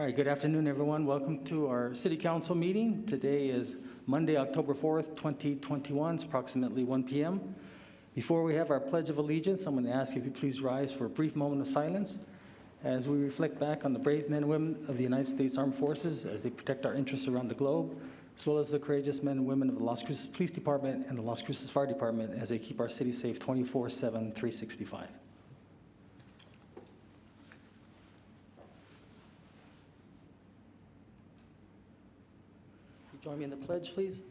All right, good afternoon, everyone. Welcome to our City Council meeting. Today is Monday, October 4th, 2021. It's approximately 1 p.m. Before we have our Pledge of Allegiance, I'm going to ask if you please rise for a brief moment of silence as we reflect back on the brave men and women of the United States Armed Forces as they protect our interests around the globe, as well as the courageous men and women of the Las Cruces Police Department and the Las Cruces Fire Department as they keep our city safe 24/7, 365. Join me in the pledge, please.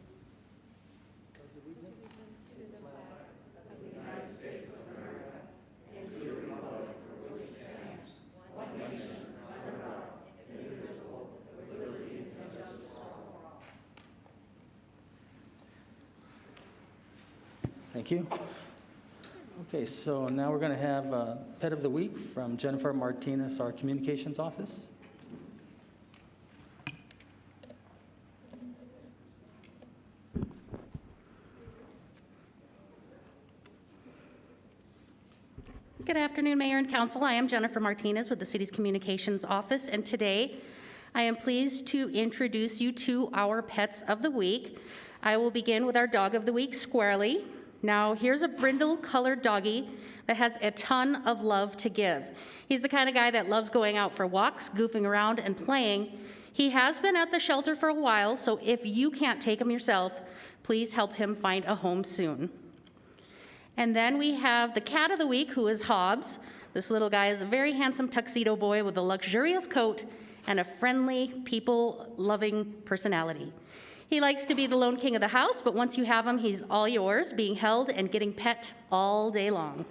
Thank you. Okay, so now we're going to have Pet of the Week from Jennifer Martinez, our Communications Office. Good afternoon, Mayor and Council. I am Jennifer Martinez with the City's Communications Office, and today I am pleased to introduce you to our Pets of the Week. I will begin with our Dog of the Week, Squarely. Now, here's a brindle-colored doggy that has a ton of love to give. He's the kind of guy that loves going out for walks, goofing around, and playing. He has been at the shelter for a while, so if you can't take him yourself, please help him find a home soon. And then we have the Cat of the Week, who is Hobbs. This little guy is a very handsome tuxedo boy with a luxurious coat and a friendly, people-loving personality. He likes to be the lone king of the house, but once you have him, he's all yours, being held and getting pet all day long.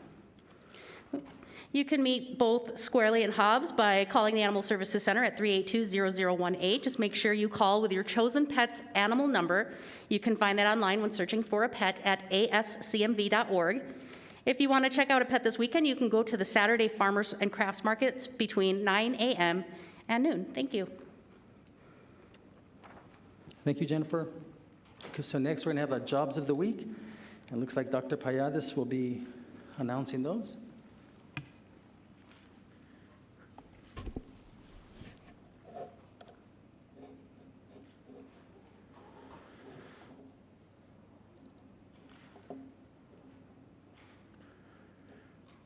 Oops. You can meet both Squarely and Hobbs by calling the Animal Services Center at 382-0018. Just make sure you call with your chosen pet's animal number. You can find that online when searching for a pet at ascmv.org. If you want to check out a pet this weekend, you can go to the Saturday Farmers and Crafts Markets between 9 a.m. and noon. Thank you. Thank you, Jennifer. Okay, so next we're going to have a Jobs of the Week. It looks like Dr. Payades will be announcing those.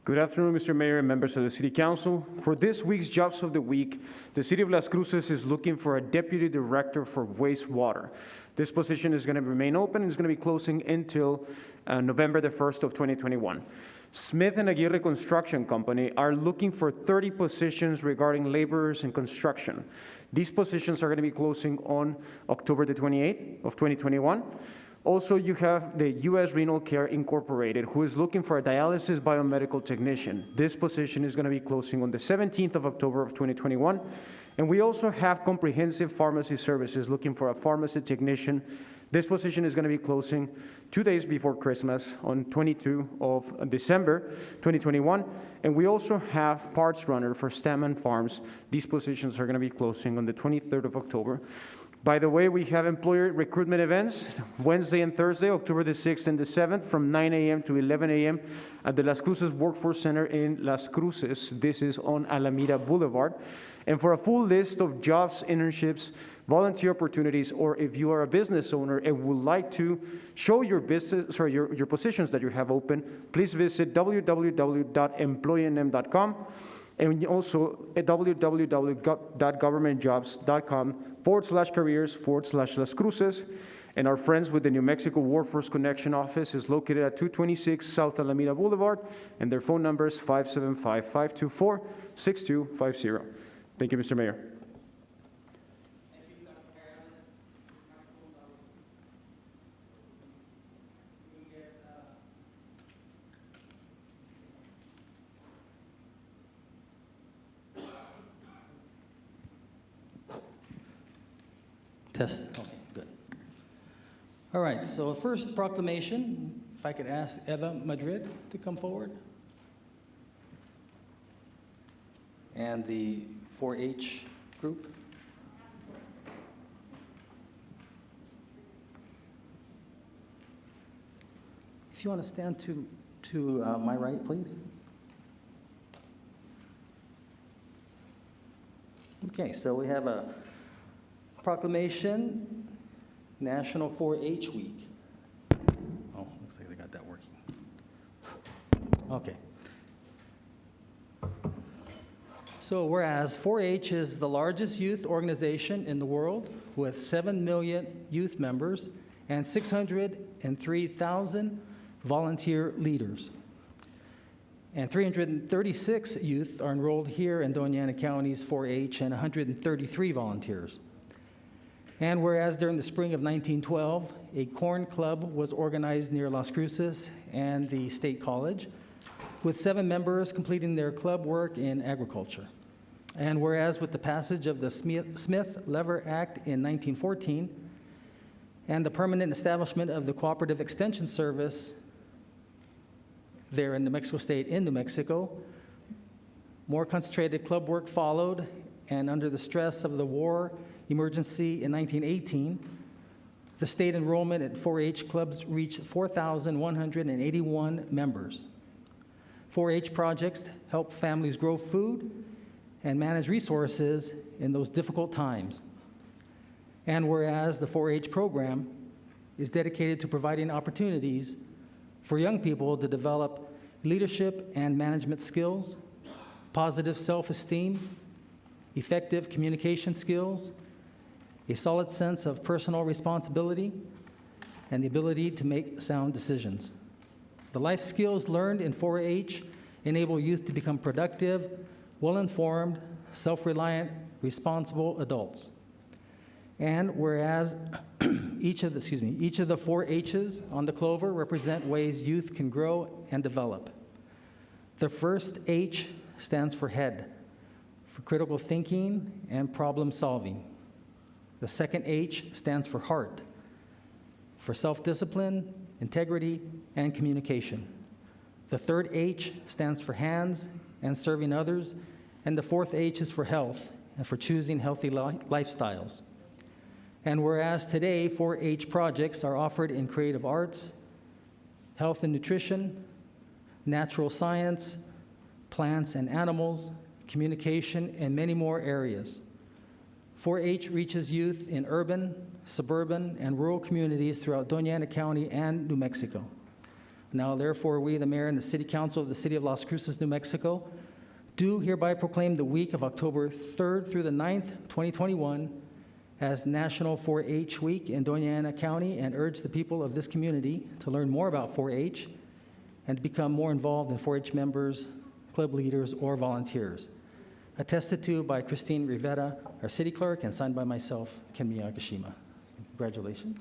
Good afternoon, Mr. Mayor and members of the City Council. For this week's Jobs of the Week, the City of Las Cruces is looking for a Deputy Director for Wastewater. This position is going to remain open and is going to be closing until November the 1st of 2021. Smith & Aguirre Construction Company are looking for 30 positions regarding laborers in construction. These positions are going to be closing on October the 28th of 2021. Also, you have the U.S. Renal Care Incorporated, who is looking for a dialysis biomedical technician. This position is going to be closing on the 17th of October of 2021. And we also have Comprehensive Pharmacy Services looking for a pharmacy technician. This position is going to be closing 2 days before Christmas on 22 of December 2021. And we also have Parts Runner for Stammen Farms. These positions are going to be closing on the 23rd of October. By the way, we have employer recruitment events Wednesday and Thursday, October the 6th and the 7th from 9 a.m. to 11 a.m. at the Las Cruces Workforce Center in Las Cruces. This is on Alameda Boulevard. And for a full list of jobs, internships, volunteer opportunities, or if you are a business owner and would like to show your business or your positions that you have open, please visit www.employnm.com. and also at www.governmentjobs.com/careers/Las Cruces. And our friends with the New Mexico Workforce Connection Office is located at 226 South Alameda Boulevard, and their phone number is 575-524-6250. Thank you, Mr. Mayor. Test. Okay, good. All right, so first proclamation, if I could ask Eva Madrid to come forward. And the 4-H group. If you want to stand to my right, please. Okay, so we have a proclamation, National 4-H Week. Oh, looks like they got that working. Okay. So whereas 4-H is the largest youth organization in the world with 7 million youth members and 603,000 volunteer leaders. And 336 youth are enrolled here in Doña Ana County's 4-H and 133 volunteers. And whereas during the spring of 1912, a corn club was organized near Las Cruces and the State College, with 7 members completing their club work in agriculture. And whereas with the passage of the Smith-Lever Act in 1914 and the permanent establishment of the Cooperative Extension Service there in New Mexico State in New Mexico, more concentrated club work followed, and under the stress of the war emergency in 1918, the state enrollment at 4-H clubs reached 4,181 members. 4-H projects help families grow food and manage resources in those difficult times. And whereas the 4-H program is dedicated to providing opportunities for young people to develop leadership and management skills, positive self-esteem, effective communication skills, a solid sense of personal responsibility, and the ability to make sound decisions. The life skills learned in 4-H enable youth to become productive, well-informed, self-reliant, responsible adults. And whereas each of the 4-H's on the clover represent ways youth can grow and develop. The first H stands for head, for critical thinking and problem solving. The second H stands for heart, for self-discipline, integrity, and communication. The third H stands for hands and serving others, and the fourth H is for health and for choosing healthy lifestyles. And whereas today 4-H projects are offered in creative arts, health and nutrition, natural science, plants and animals, communication, and many more areas. 4-H reaches youth in urban, suburban, and rural communities throughout Doña Ana County and New Mexico. Now, therefore, we, the mayor and the city council of the city of Las Cruces, New Mexico, do hereby proclaim the week of October 3rd through the 9th, 2021, as National 4-H Week in Doña Ana County, and urge the people of this community to learn more about 4-H and to become more involved in 4-H members, club leaders, or volunteers. Attested to by Christine Rivera, our city clerk, and signed by myself, Ken Miyagishima. Congratulations.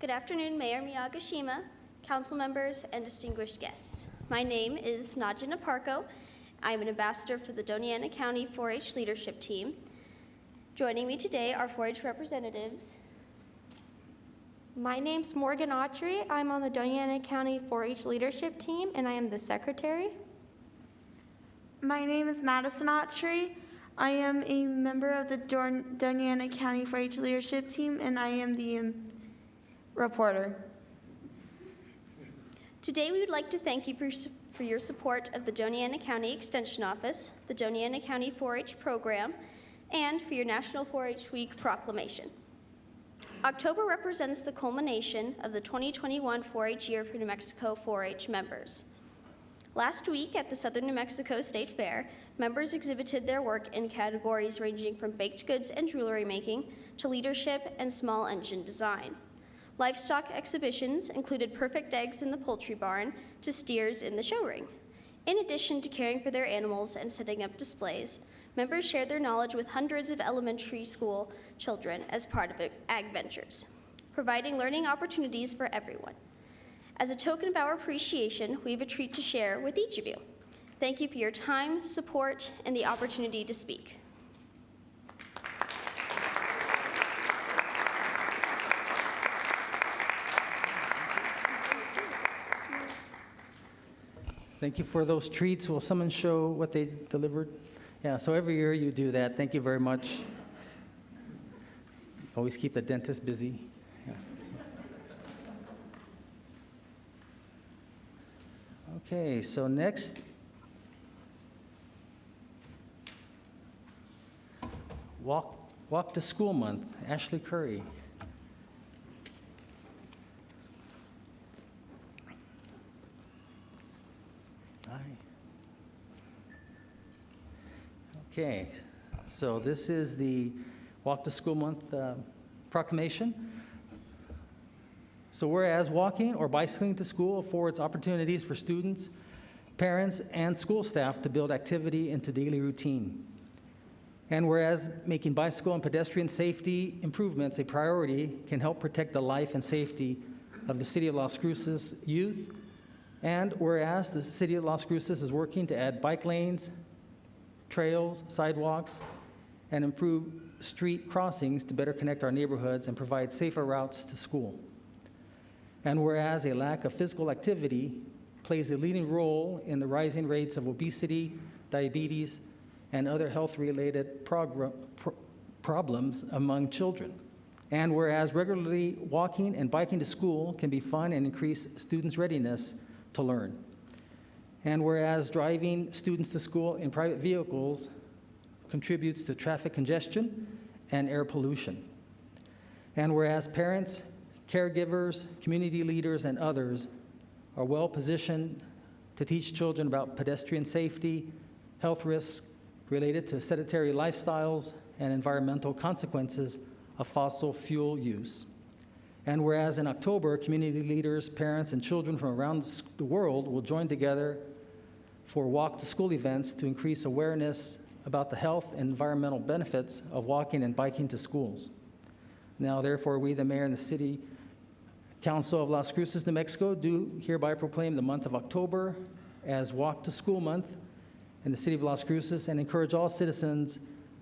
Good afternoon, Mayor Miyagishima, council members, and distinguished guests. My name is Nadja Naparko. I am an ambassador for the Doña Ana County 4-H leadership team. Joining me today are 4-H representatives. My name's Morgan Autry. I'm on the Doña Ana County 4-H leadership team, and I am the secretary. My name is Madison Autry. I am a member of the Doña Ana County 4-H leadership team, and I am the reporter. Today, we would like to thank you for your support of the Doña Ana County Extension Office, the Doña Ana County 4-H program, and for your National 4-H Week proclamation. October represents the culmination of the 2021 4-H year for New Mexico 4-H members. Last week at the Southern New Mexico State Fair, members exhibited their work in categories ranging from baked goods and jewelry making to leadership and small engine design. Livestock exhibitions included perfect eggs in the poultry barn to steers in the show ring. In addition to caring for their animals and setting up displays, members shared their knowledge with hundreds of elementary school children as part of Ag Ventures, providing learning opportunities for everyone. As a token of our appreciation, we have a treat to share with each of you. Thank you for your time, support, and the opportunity to speak. Thank you for those treats. Will someone show what they delivered? Yeah, so every year you do that. Thank you very much. Always keep the dentist busy. Yeah, Okay, so next, Walk to School Month, Ashley Curry. Hi. Okay, so this is the Walk to School Month proclamation. So whereas walking or bicycling to school affords opportunities for students, parents, and school staff to build activity into daily routine. And whereas making bicycle and pedestrian safety improvements a priority can help protect the life and safety of the City of Las Cruces youth. And whereas the City of Las Cruces is working to add bike lanes, trails, sidewalks, and improve street crossings to better connect our neighborhoods and provide safer routes to school. And whereas a lack of physical activity plays a leading role in the rising rates of obesity, diabetes, and other health-related problems among children. And whereas regularly walking and biking to school can be fun and increase students' readiness to learn. And whereas driving students to school in private vehicles contributes to traffic congestion and air pollution. And whereas parents, caregivers, community leaders, and others are well positioned to teach children about pedestrian safety, health risks related to sedentary lifestyles, and environmental consequences of fossil fuel use. And whereas in October, community leaders, parents, and children from around the world will join together for walk to school events to increase awareness about the health and environmental benefits of walking and biking to schools. Now, therefore, we, the mayor and the City Council of Las Cruces, New Mexico, do hereby proclaim the month of October as Walk to School Month in the City of Las Cruces and encourage all citizens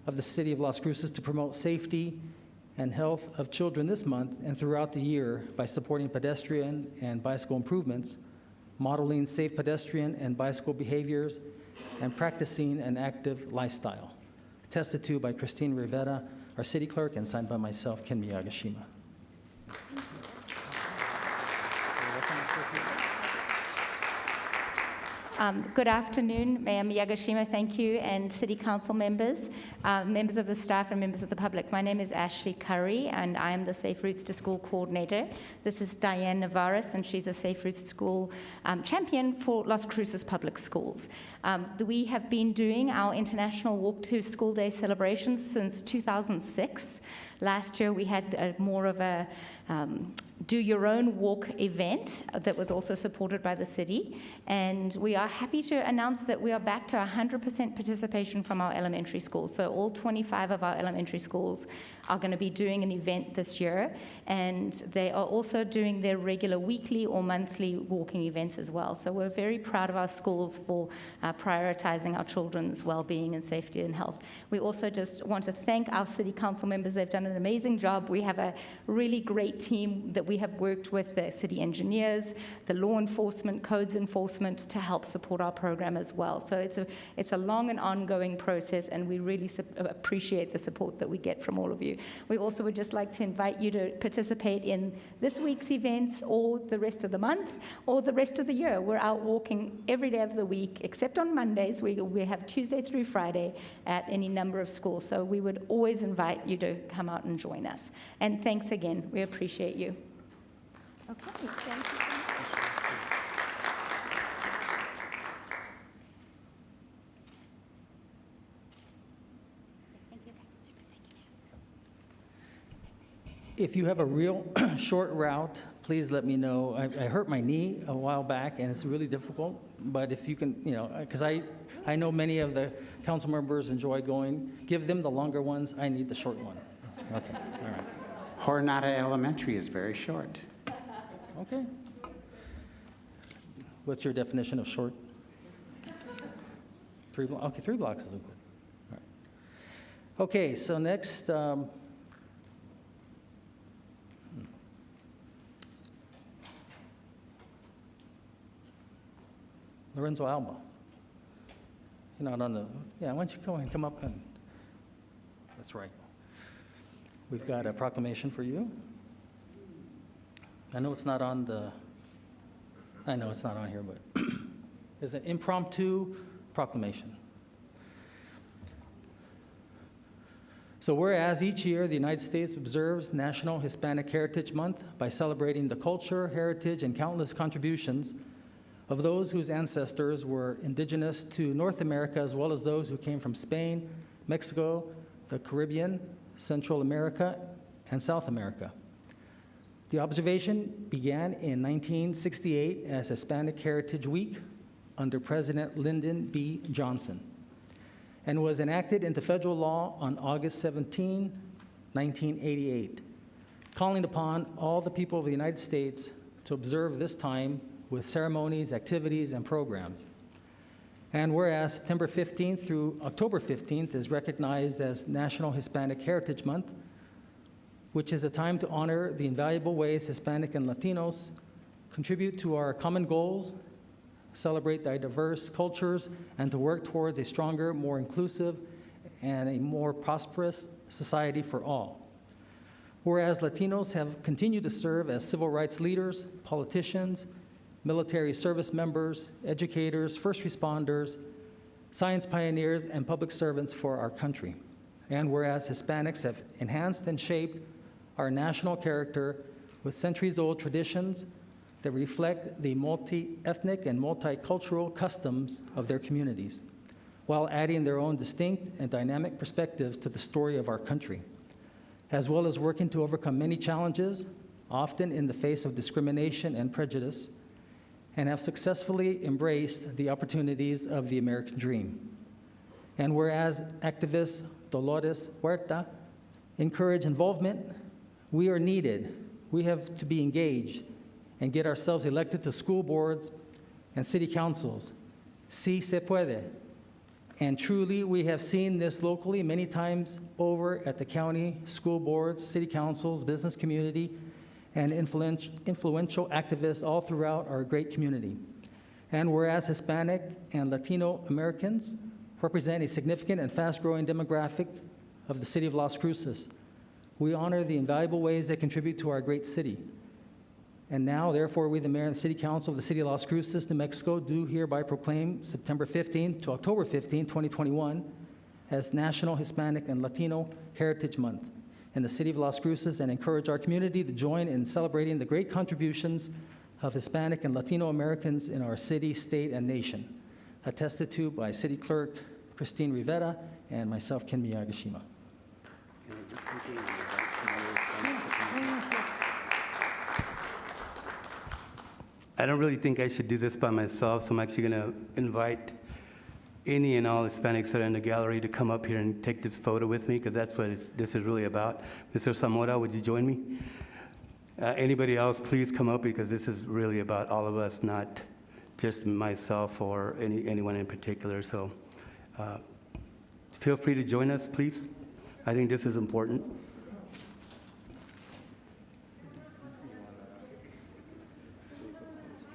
of the City of Las Cruces to promote safety and health of children this month and throughout the year by supporting pedestrian and bicycle improvements, modeling safe pedestrian and bicycle behaviors, and practicing an active lifestyle. Attested to by Christine Rivera, our city clerk, and signed by myself, Ken Miyagishima. Good afternoon, Mayor Miyagishima, thank you, and City Council members, members of the staff, and members of the public. My name is Ashley Curry, and I am the Safe Routes to School Coordinator. This is Diane Navarez, and she's a Safe Routes to School champion for Las Cruces Public Schools. We have been doing our International Walk to School Day celebrations since 2006. Last year, we had more of a do your own walk event that was also supported by the city. And we are happy to announce that we are back to 100% participation from our elementary schools. So all 25 of our elementary schools are going to be doing an event this year. And they are also doing their regular weekly or monthly walking events as well. So we're very proud of our schools for prioritizing our children's well-being and safety and health. We also just want to thank our city council members. They've done an amazing job. We have a really great team that we have worked with, the city engineers, the law enforcement, codes enforcement, to help support our program as well. So it's a long and ongoing process, and we really appreciate the support that we get from all of you. We also would just like to invite you to participate in this week's events or the rest of the month or the rest of the year. We're out walking every day of the week, except on Mondays. We have Tuesday through Friday at any number of schools. So we would always invite you to come out and join us. And thanks again. We appreciate you. Okay, thank you so much. If you have a real short route, please let me know. I hurt my knee a while back, and it's really difficult. But if you can, because I know many of the council members enjoy going, give them the longer ones. I need the short one. Okay, all right. Jornada Elementary is very short. Okay. What's your definition of short? 3 blocks? Okay, 3 blocks is good. All right. Okay, so next, Lorenzo Alba. You're not on the, yeah, why don't you go and come up and, that's right. We've got a proclamation for you. I know it's not on here, but it's an impromptu proclamation. So whereas each year the United States observes National Hispanic Heritage Month by celebrating the culture, heritage, and countless contributions of those whose ancestors were indigenous to North America, as well as those who came from Spain, Mexico, the Caribbean, Central America, and South America. The observation began in 1968 as Hispanic Heritage Week under President Lyndon B. Johnson, and was enacted into federal law on August 17, 1988, calling upon all the people of the United States to observe this time with ceremonies, activities, and programs. And whereas September 15th through October 15th is recognized as National Hispanic Heritage Month, which is a time to honor the invaluable ways Hispanic and Latinos contribute to our common goals, celebrate their diverse cultures, and to work towards a stronger, more inclusive, and a more prosperous society for all. Whereas Latinos have continued to serve as civil rights leaders, politicians, military service members, educators, first responders, science pioneers, and public servants for our country. And whereas Hispanics have enhanced and shaped our national character with centuries-old traditions that reflect the multi-ethnic and multicultural customs of their communities, while adding their own distinct and dynamic perspectives to the story of our country, as well as working to overcome many challenges, often in the face of discrimination and prejudice, and have successfully embraced the opportunities of the American dream. And whereas activist Dolores Huerta encourage involvement, we are needed. We have to be engaged and get ourselves elected to school boards and city councils. Sí se puede. And truly, we have seen this locally many times over at the county, school boards, city councils, business community, and influential activists all throughout our great community. And whereas Hispanic and Latino Americans represent a significant and fast-growing demographic of the city of Las Cruces, we honor the invaluable ways they contribute to our great city. And now, therefore, we, the mayor and city council of the city of Las Cruces, New Mexico, do hereby proclaim September 15 to October 15, 2021, as National Hispanic and Latino Heritage Month in the city of Las Cruces, and encourage our community to join in celebrating the great contributions of Hispanic and Latino Americans in our city, state, and nation, attested to by City Clerk Christine Rivera and myself, Ken Miyagishima. I don't really think I should do this by myself, so I'm actually going to invite any and all Hispanics that are in the gallery to come up here and take this photo with me, because that's what this is really about. Mr. Zamora, would you join me? Anybody else, please come up, because this is really about all of us, not just myself or anyone in particular. So feel free to join us, please. I think this is important.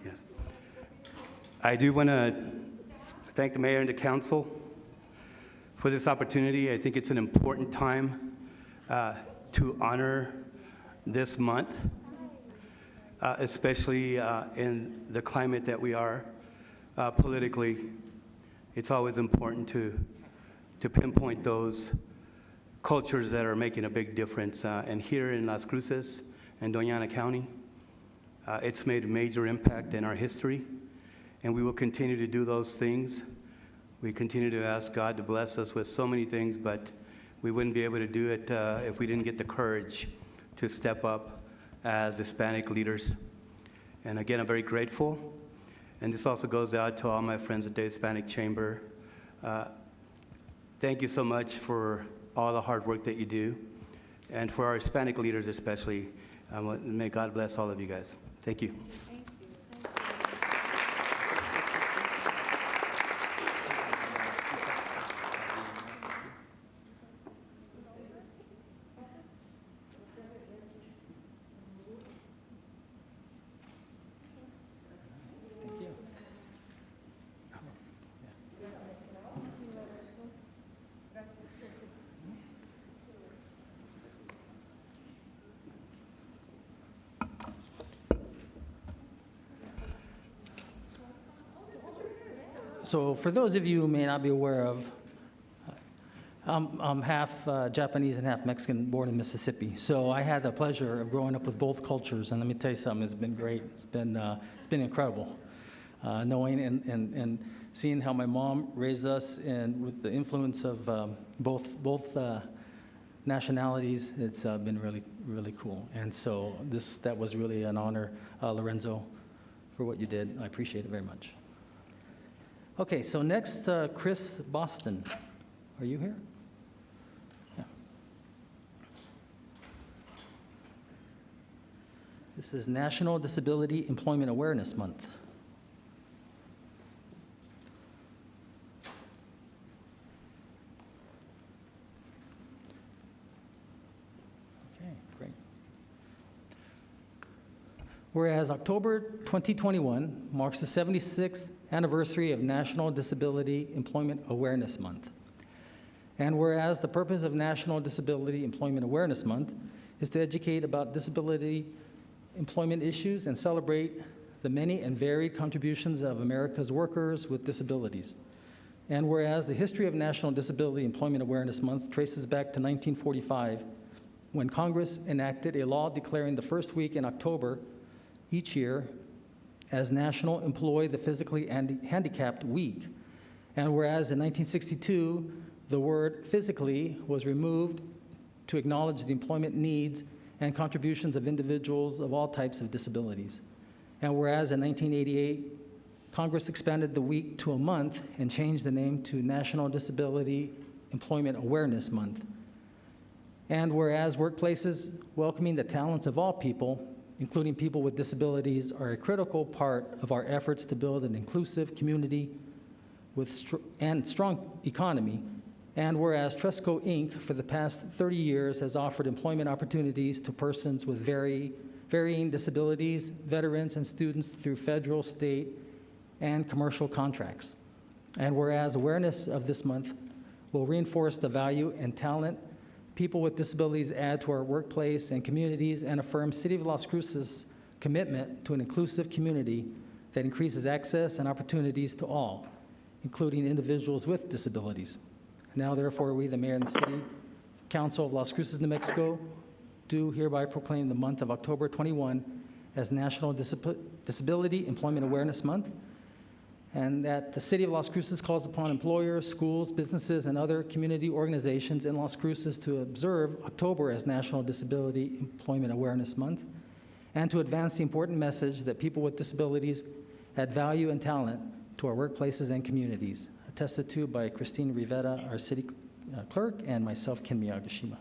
Yes. I do want to thank the mayor and the council for this opportunity. I think it's an important time to honor this month, especially in the climate that we are politically. It's always important to pinpoint those cultures that are making a big difference. And here in Las Cruces and Doña Ana County, it's made a major impact in our history, and we will continue to do those things. We continue to ask God to bless us with so many things, but we wouldn't be able to do it if we didn't get the courage to step up as Hispanic leaders. And again, I'm very grateful. And this also goes out to all my friends at the Hispanic Chamber. Thank you so much for all the hard work that you do, and for our Hispanic leaders especially. May God bless all of you guys. Thank you. So for those of you who may not be aware of, I'm half Japanese and half Mexican, born in Mississippi. So I had the pleasure of growing up with both cultures, and let me tell you something, it's been great. It's been incredible, knowing and seeing how my mom raised us, and with the influence of both nationalities. It's been really, really cool. And so that was really an honor, Lorenzo, for what you did. I appreciate it very much. Okay, so next, Chris Boston. Are you here? Yeah. This is National Disability Employment Awareness Month. Okay, great. Whereas October 2021 marks the 76th anniversary of National Disability Employment Awareness Month. And whereas the purpose of National Disability Employment Awareness Month is to educate about disability employment issues and celebrate the many and varied contributions of America's workers with disabilities. And whereas the history of National Disability Employment Awareness Month traces back to 1945, when Congress enacted a law declaring the first week in October each year as National Employ the Physically Handicapped Week. And whereas in 1962, the word physically was removed to acknowledge the employment needs and contributions of individuals of all types of disabilities. And whereas in 1988, Congress expanded the week to a month and changed the name to National Disability Employment Awareness Month. And whereas workplaces welcoming the talents of all people, including people with disabilities, are a critical part of our efforts to build an inclusive community and strong economy. And whereas Tresco Inc. for the past 30 years has offered employment opportunities to persons with varying disabilities, veterans, and students through federal, state, and commercial contracts. And whereas awareness of this month will reinforce the value and talent people with disabilities add to our workplace and communities, and affirm City of Las Cruces' commitment to an inclusive community that increases access and opportunities to all, including individuals with disabilities. Now, therefore, we, the Mayor and the City Council of Las Cruces, New Mexico, do hereby proclaim the month of October 21 as National Disability Employment Awareness Month, and that the City of Las Cruces calls upon employers, schools, businesses, and other community organizations in Las Cruces to observe October as National Disability Employment Awareness Month, and to advance the important message that people with disabilities add value and talent to our workplaces and communities, attested to by Christine Rivera, our City Clerk, and myself, Ken Miyagishima.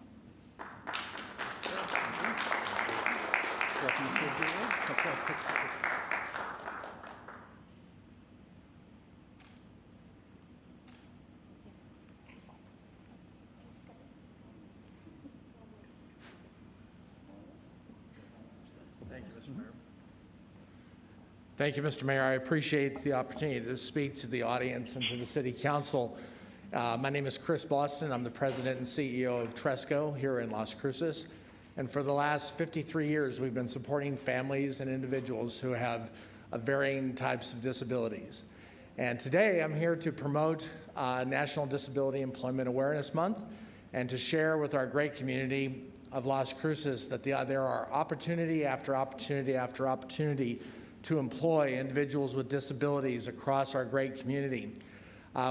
Thank you, Mr. Mayor. I appreciate the opportunity to speak to the audience and to the City Council. My name is Chris Boston. I'm the President and CEO of Tresco here in Las Cruces. And for the last 53 years, we've been supporting families and individuals who have varying types of disabilities. And today, I'm here to promote National Disability Employment Awareness Month and to share with our great community of Las Cruces that there are opportunity after opportunity after opportunity to employ individuals with disabilities across our great community.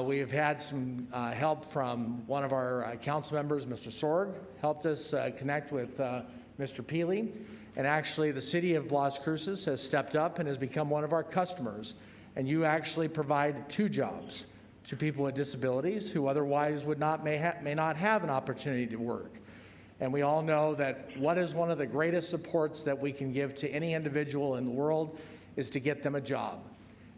We have had some help from one of our council members, Mr. Sorg, helped us connect with Mr. Peely. And actually, the City of Las Cruces has stepped up and has become one of our customers. And you actually provide 2 jobs to people with disabilities who otherwise may not have an opportunity to work. And we all know that what is one of the greatest supports that we can give to any individual in the world is to get them a job.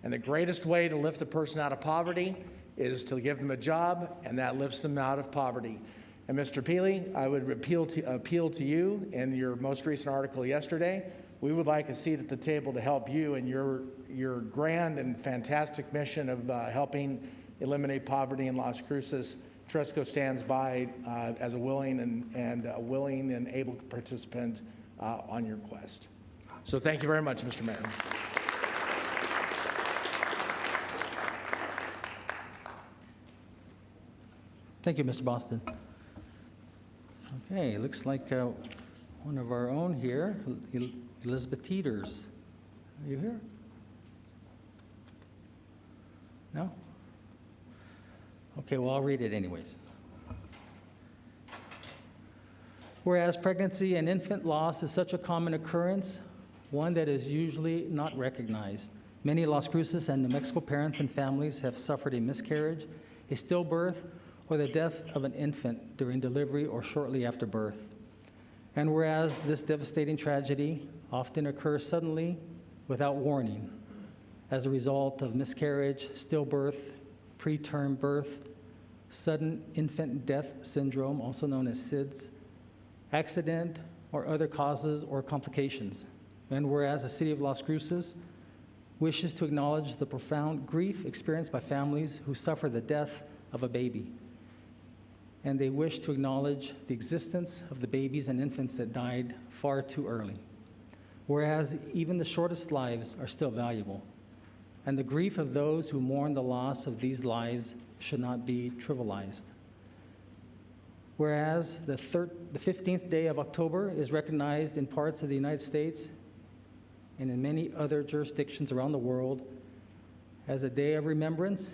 And the greatest way to lift a person out of poverty is to give them a job, and that lifts them out of poverty. And Mr. Peely, I would appeal to you in your most recent article yesterday. We would like a seat at the table to help you in your grand and fantastic mission of helping eliminate poverty in Las Cruces. Tresco stands by as a willing and able participant on your quest. So thank you very much, Mr. Mayor. Thank you, Mr. Boston. Okay, looks like one of our own here, Elizabeth Teeters. Are you here? No? Okay, well, I'll read it anyways. Whereas pregnancy and infant loss is such a common occurrence, one that is usually not recognized. Many Las Cruces and New Mexico parents and families have suffered a miscarriage, a stillbirth, or the death of an infant during delivery or shortly after birth. And whereas this devastating tragedy often occurs suddenly without warning as a result of miscarriage, stillbirth, preterm birth, sudden infant death syndrome, also known as SIDS, accident, or other causes or complications. And whereas the City of Las Cruces wishes to acknowledge the profound grief experienced by families who suffer the death of a baby, and they wish to acknowledge the existence of the babies and infants that died far too early. Whereas even the shortest lives are still valuable, and the grief of those who mourn the loss of these lives should not be trivialized. Whereas the 15th day of October is recognized in parts of the United States and in many other jurisdictions around the world as a day of remembrance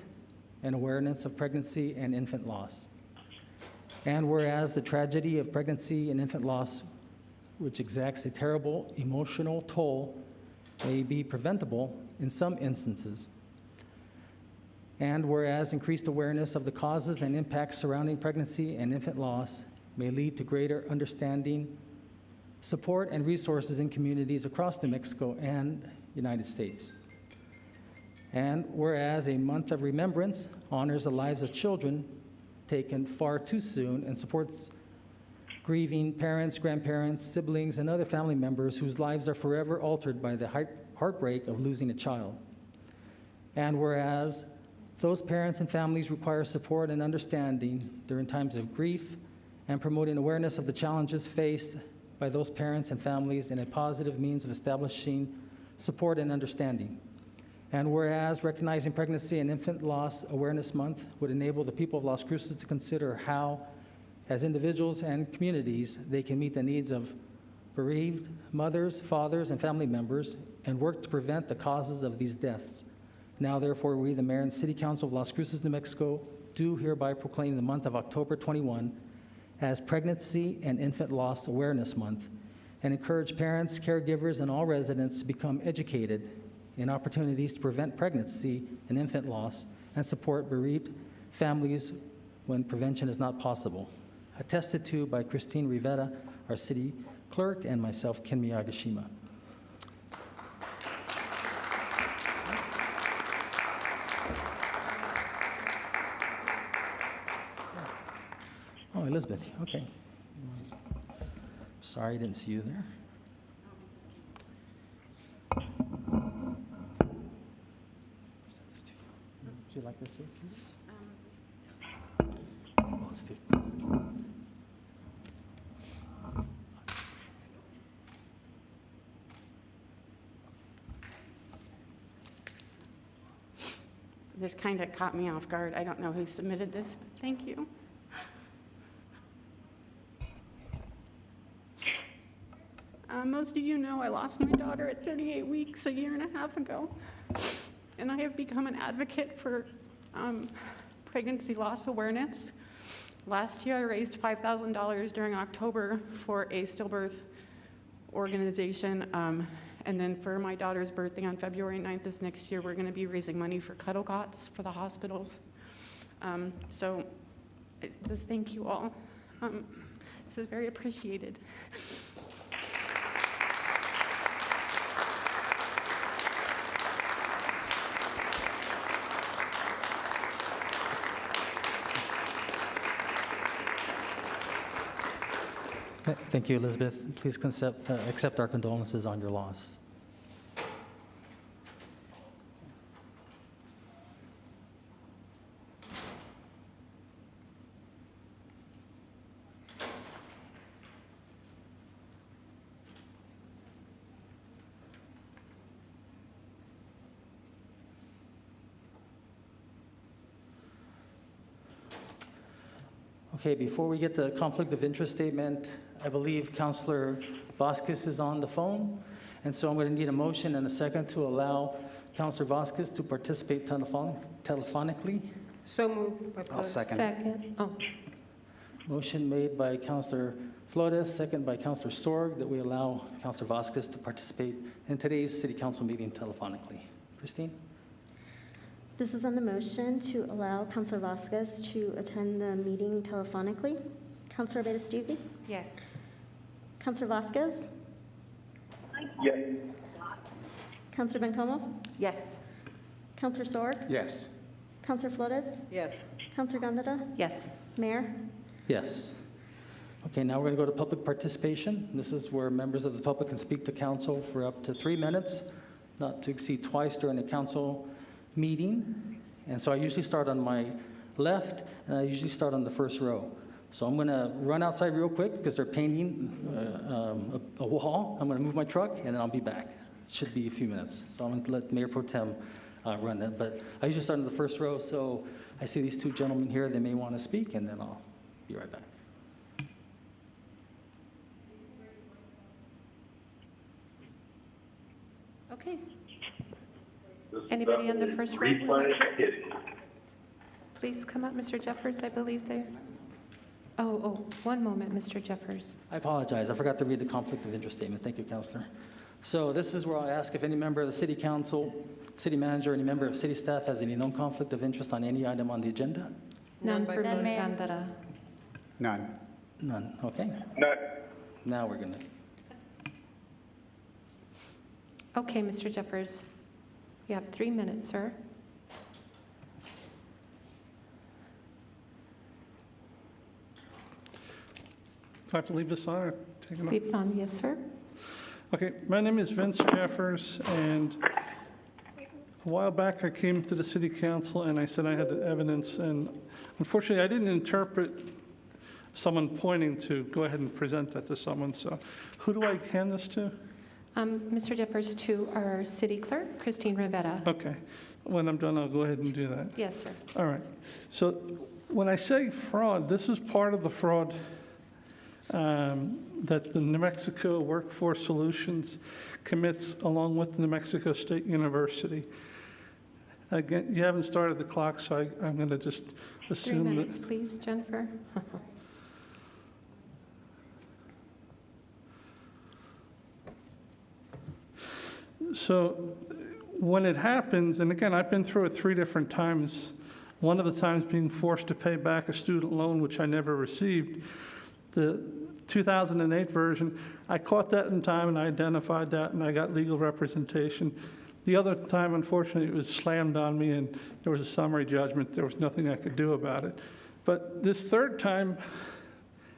and awareness of pregnancy and infant loss. And whereas the tragedy of pregnancy and infant loss, which exacts a terrible emotional toll, may be preventable in some instances. And whereas increased awareness of the causes and impacts surrounding pregnancy and infant loss may lead to greater understanding, support, and resources in communities across New Mexico and United States. And whereas a month of remembrance honors the lives of children taken far too soon and supports grieving parents, grandparents, siblings, and other family members whose lives are forever altered by the heartbreak of losing a child. And whereas those parents and families require support and understanding during times of grief and promoting awareness of the challenges faced by those parents and families in a positive means of establishing support and understanding. And whereas recognizing Pregnancy and Infant Loss Awareness Month would enable the people of Las Cruces to consider how, as individuals and communities, they can meet the needs of bereaved mothers, fathers, and family members and work to prevent the causes of these deaths. Now, therefore, we, the Mayor and City Council of Las Cruces, New Mexico, do hereby proclaim the month of October 21 as Pregnancy and Infant Loss Awareness Month and encourage parents, caregivers, and all residents to become educated in opportunities to prevent pregnancy and infant loss and support bereaved families when prevention is not possible. Attested to by Christine Rivera, our city clerk, and myself, Ken Miyagishima. Oh, Elizabeth, okay. Sorry, I didn't see you there. Would you like to see a few? Oh, let's take. This kind of caught me off guard. I don't know who submitted this, but thank you. Most of you know I lost my daughter at 38 weeks a year and a half ago, and I have become an advocate for pregnancy loss awareness. Last year I raised $5,000 during October for a stillbirth organization, and then for my daughter's birthday on February 9th this next year, we're going to be raising money for cuddle cots for the hospitals. So just thank you all. This is very appreciated. Thank you, Elizabeth. Please accept our condolences on your loss. Okay, before we get the conflict of interest statement, I believe Counselor Vasquez is on the phone. And so I'm going to need a motion and a second to allow Counselor Vasquez to participate telephonically. So moved. I'll second. Second. Oh, Motion made by Counselor Flores, second by Counselor Sorg, that we allow Counselor Vasquez to participate in today's City Council meeting telephonically. Christine? This is on the motion to allow Councilor Vasquez to attend the meeting telephonically. Councilor Abeyta-Stuvey? yes. Councilor Vasquez? Yes. Councilor Bencomo? Yes. Councilor Sorg? Yes. Councilor Flores? Yes. Councilor Gondeta? Yes. Mayor? Yes. Okay, now we're going to go to public participation. This is where members of the public can speak to council for up to 3 minutes, not to exceed twice during the council meeting. And so I usually start on my left, and I usually start on the first row. So I'm going to run outside real quick because they're painting a wall. I'm going to move my truck, and then I'll be back. It should be a few minutes. So I'm going to let Mayor Pro Tem run that. But I usually start in the first row, so I see these two gentlemen here. They may want to speak, and then I'll be right back. Okay. Anybody on the first row? Please come up, Mr. Jeffers, I believe there. Oh, one moment, Mr. Jeffers. I apologize. I forgot to read the conflict of interest statement. Thank you, Counselor. So this is where I'll ask if any member of the City Council, City Manager, any member of City staff has any known conflict of interest on any item on the agenda? None for None, Mayor. Gondeta. None. None. Okay. None. Now we're going to. Okay, Mr. Jeffers, you have 3 minutes, sir. Do I have to leave this on or take it off? Leave it on, yes, sir. Okay, my name is Vince Jeffers, and a while back I came to the city council and I said I had the evidence, and unfortunately I didn't interpret someone pointing to go ahead and present that to someone, so who do I hand this to? Mr. Jeffers, to our city clerk, Christine Rivera. Okay, when I'm done I'll go ahead and do that. Yes, sir. All right, so when I say fraud, this is part of the fraud that the New Mexico Workforce Solutions commits along with the New Mexico State University. Again, you haven't started the clock, so I'm going to just 3 assume minutes, that. please, Jennifer. So when it happens, and again, I've been through it 3 different times, one of the times being forced to pay back a student loan, which I never received. The 2008 version, I caught that in time and I identified that and I got legal representation. The other time, unfortunately, it was slammed on me and there was a summary judgment. There was nothing I could do about it. But this 3rd time,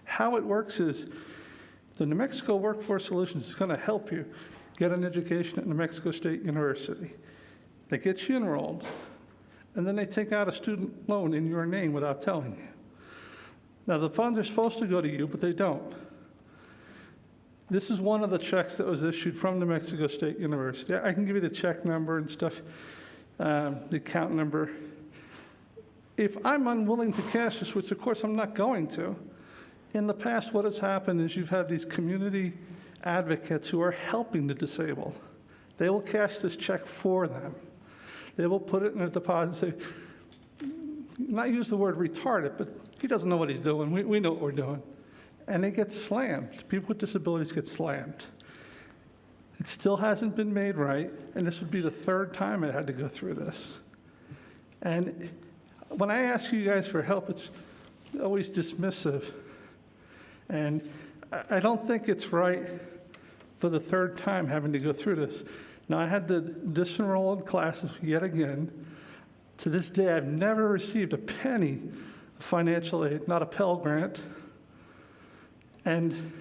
how it works is the New Mexico Workforce Solutions is going to help you get an education at New Mexico State University. They get you enrolled, and then they take out a student loan in your name without telling you. Now, the funds are supposed to go to you, but they don't. This is one of the checks that was issued from New Mexico State University. I can give you the check number and stuff, the account number. If I'm unwilling to cash this, which of course I'm not going to, in the past what has happened is you've had these community advocates who are helping the disabled. They will cash this check for them. They will put it in a deposit and say, not use the word retarded, but he doesn't know what he's doing. We know what we're doing. And they get slammed. People with disabilities get slammed. It still hasn't been made right, and this would be the 3rd time I had to go through this. And when I ask you guys for help, it's always dismissive. And I don't think it's right for the 3rd time having to go through this. Now, I had to disenroll in classes yet again. To this day, I've never received a penny of financial aid, not a Pell Grant. And,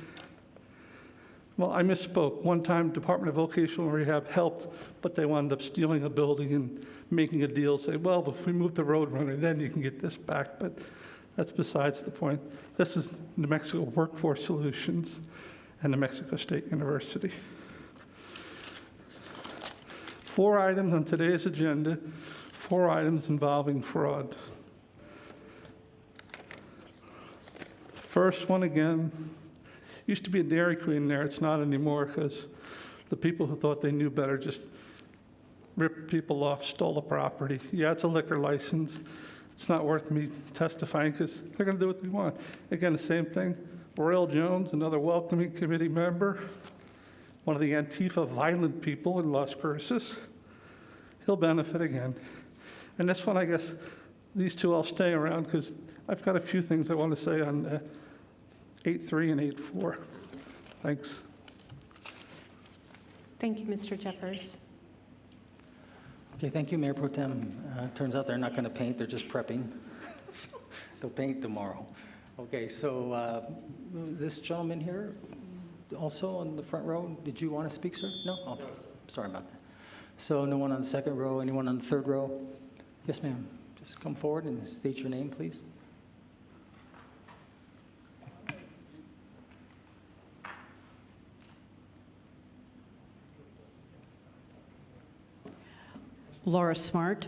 well, I misspoke. One time, Department of Vocational Rehab helped, but they wound up stealing a building and making a deal, say, well, if we move the Roadrunner, then you can get this back. But that's besides the point. This is New Mexico Workforce Solutions and New Mexico State University. 4 items on today's agenda, 4 items involving fraud. First one again, used to be a Dairy Queen there. It's not anymore because the people who thought they knew better just ripped people off, stole the property. Yeah, it's a liquor license. It's not worth me testifying because they're going to do what they want. Again, the same thing. Royal Jones, another welcoming committee member, one of the Antifa violent people in Las Cruces. He'll benefit again. And this one, I guess, these two I'll stay around because I've got a few things I want to say on 8.3 and 8.4. Thanks. Thank you, Mr. Jeffers. Okay, thank you, Mayor Pro Tem. Turns out they're not going to paint, they're just prepping. They'll paint tomorrow. Okay, so this gentleman here, also on the front row, did you want to speak, sir? No? Okay, sorry about that. So no one on the second row, anyone on the third row? Yes, ma'am. Just come forward and state your name, please. Laura Smart.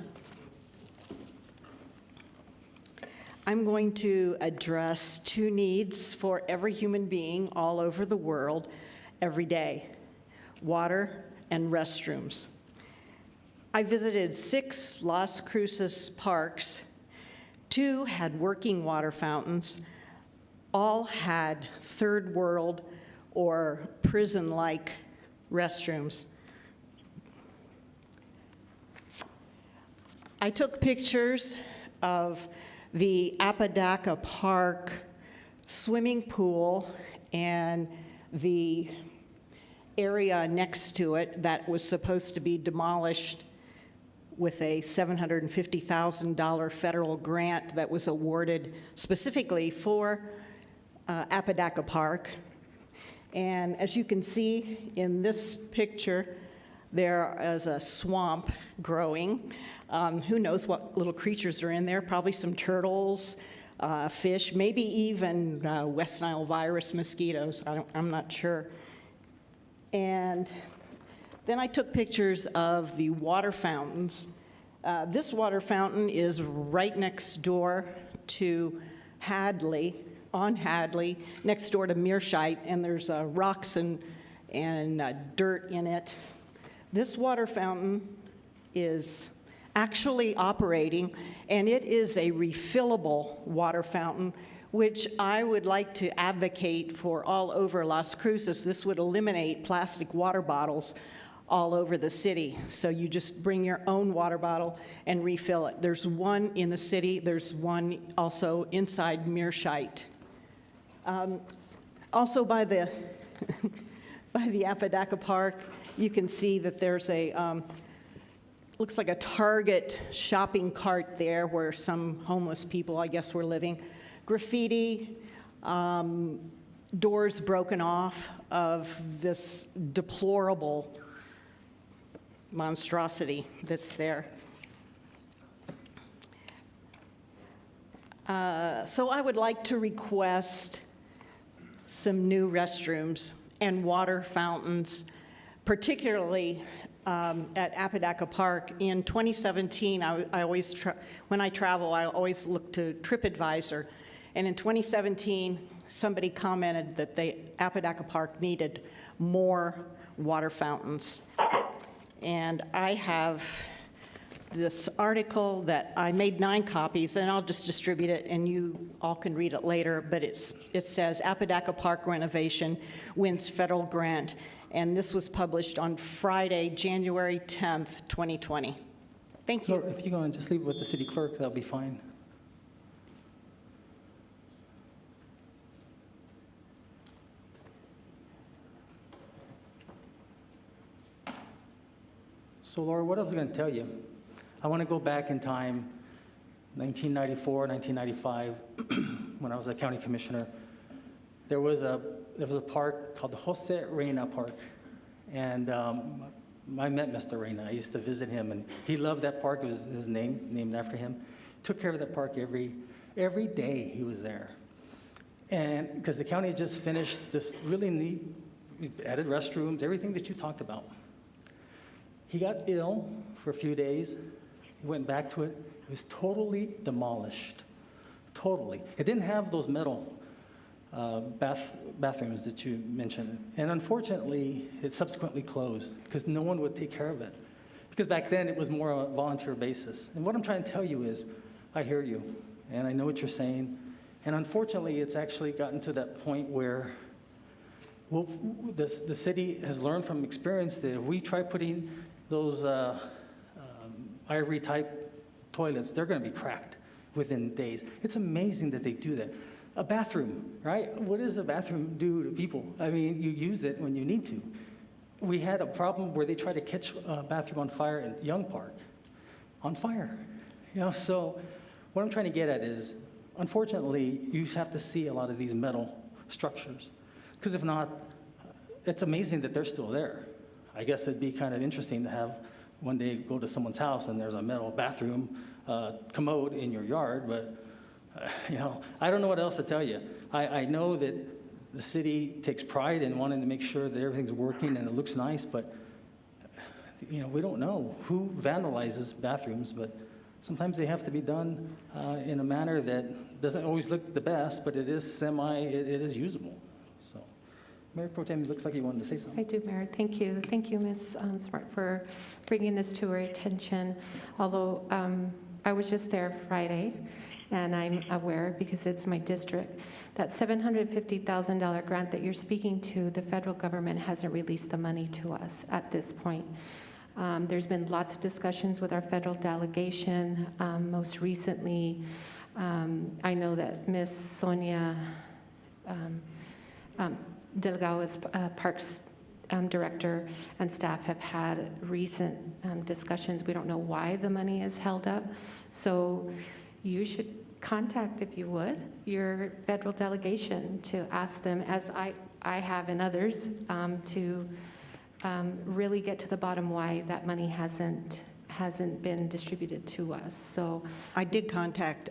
I'm going to address two needs for every human being all over the world every day: water and restrooms. I visited 6 Las Cruces parks. 2 had working water fountains. All had third world or prison-like restrooms. I took pictures of the Apodaca Park swimming pool and the area next to it that was supposed to be demolished with a $750,000 federal grant that was awarded specifically for Apodaca Park. And as you can see in this picture, there is a swamp growing. Who knows what little creatures are in there? Probably some turtles, fish, maybe even West Nile virus mosquitoes. I'm not sure. And then I took pictures of the water fountains. This water fountain is right next door to Hadley, on Hadley, next door to Meerscheidt, and there's rocks and dirt in it. This water fountain is actually operating, and it is a refillable water fountain, which I would like to advocate for all over Las Cruces. This would eliminate plastic water bottles all over the city. So you just bring your own water bottle and refill it. There's one in the city. There's one also inside Meerscheidt. Also by the by the Apodaca Park, you can see that there's a looks like a Target shopping cart there where some homeless people, I guess, were living. Graffiti, doors broken off of this deplorable monstrosity that's there. So I would like to request some new restrooms and water fountains, particularly at Apodaca Park. In 2017, I always when I travel, I always look to TripAdvisor. And in 2017, somebody commented that the Apodaca Park needed more water fountains. And I have this article that I made 9 copies, and I'll just distribute it, and you all can read it later. But it says Apodaca Park renovation wins federal grant. And this was published on Friday, January 10th, 2020. Thank you. If you're going to just leave it with the city clerk, that'll be fine. So Laura, what I was going to tell you, I want to go back in time, 1994, 1995, when I was a county commissioner. There was a park called the Jose Reina Park, and I met Mr. Reina. I used to visit him, and he loved that park. It was his name, named after him. Took care of that park every day he was there. And because the county had just finished this really neat, we added restrooms, everything that you talked about. He got ill for a few days. He went back to it. It was totally demolished, totally. It didn't have those metal bathrooms that you mentioned. And unfortunately, it subsequently closed because no one would take care of it. Because back then, it was more on a volunteer basis. And what I'm trying to tell you is, I hear you, and I know what you're saying. And unfortunately, it's actually gotten to that point where the city has learned from experience that if we try putting those ivory-type toilets, they're going to be cracked within days. It's amazing that they do that. A bathroom, right? What does a bathroom do to people? I mean, you use it when you need to. We had a problem where they tried to catch a bathroom on fire in Young Park. On fire. You know, so what I'm trying to get at is, unfortunately, you have to see a lot of these metal structures. Because if not, it's amazing that they're still there. I guess it'd be kind of interesting to have one day go to someone's house and there's a metal bathroom commode in your yard, but you know, I don't know what else to tell you. I know that the city takes pride in wanting to make sure that everything's working and it looks nice, but you know, we don't know who vandalizes bathrooms, but sometimes they have to be done in a manner that doesn't always look the best, but it is it is usable. So, Mayor Pro Tem, it looks like you wanted to say something. I do, Mayor. Thank you. Thank you, Ms. Smart, for bringing this to our attention. Although I was just there Friday, and I'm aware, because it's my district, that $750,000 grant that you're speaking to, the federal government hasn't released the money to us at this point. There's been lots of discussions with our federal delegation. Most recently, I know that Ms. Sonia Delgado is Parks Director and staff have had recent discussions. We don't know why the money is held up. So you should contact, if you would, your federal delegation to ask them, as I have and others, to really get to the bottom why that money hasn't been distributed to us. So I did contact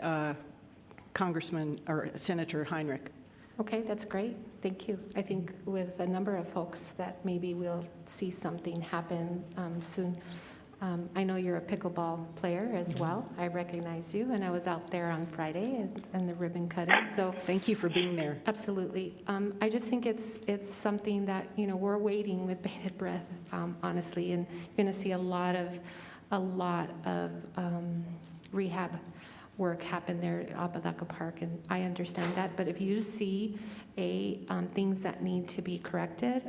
Congressman or Senator Heinrich. okay, that's great. Thank you. I think with a number of folks that maybe we'll see something happen soon. I know you're a pickleball player as well. I recognize you, and I was out there on Friday and the ribbon cutting. So thank you for being there. Absolutely. I just think it's something that, you know, we're waiting with bated breath, honestly, and you're going to see a lot of rehab work happen there at Apodaca Park, and I understand that. But if you see things that need to be corrected,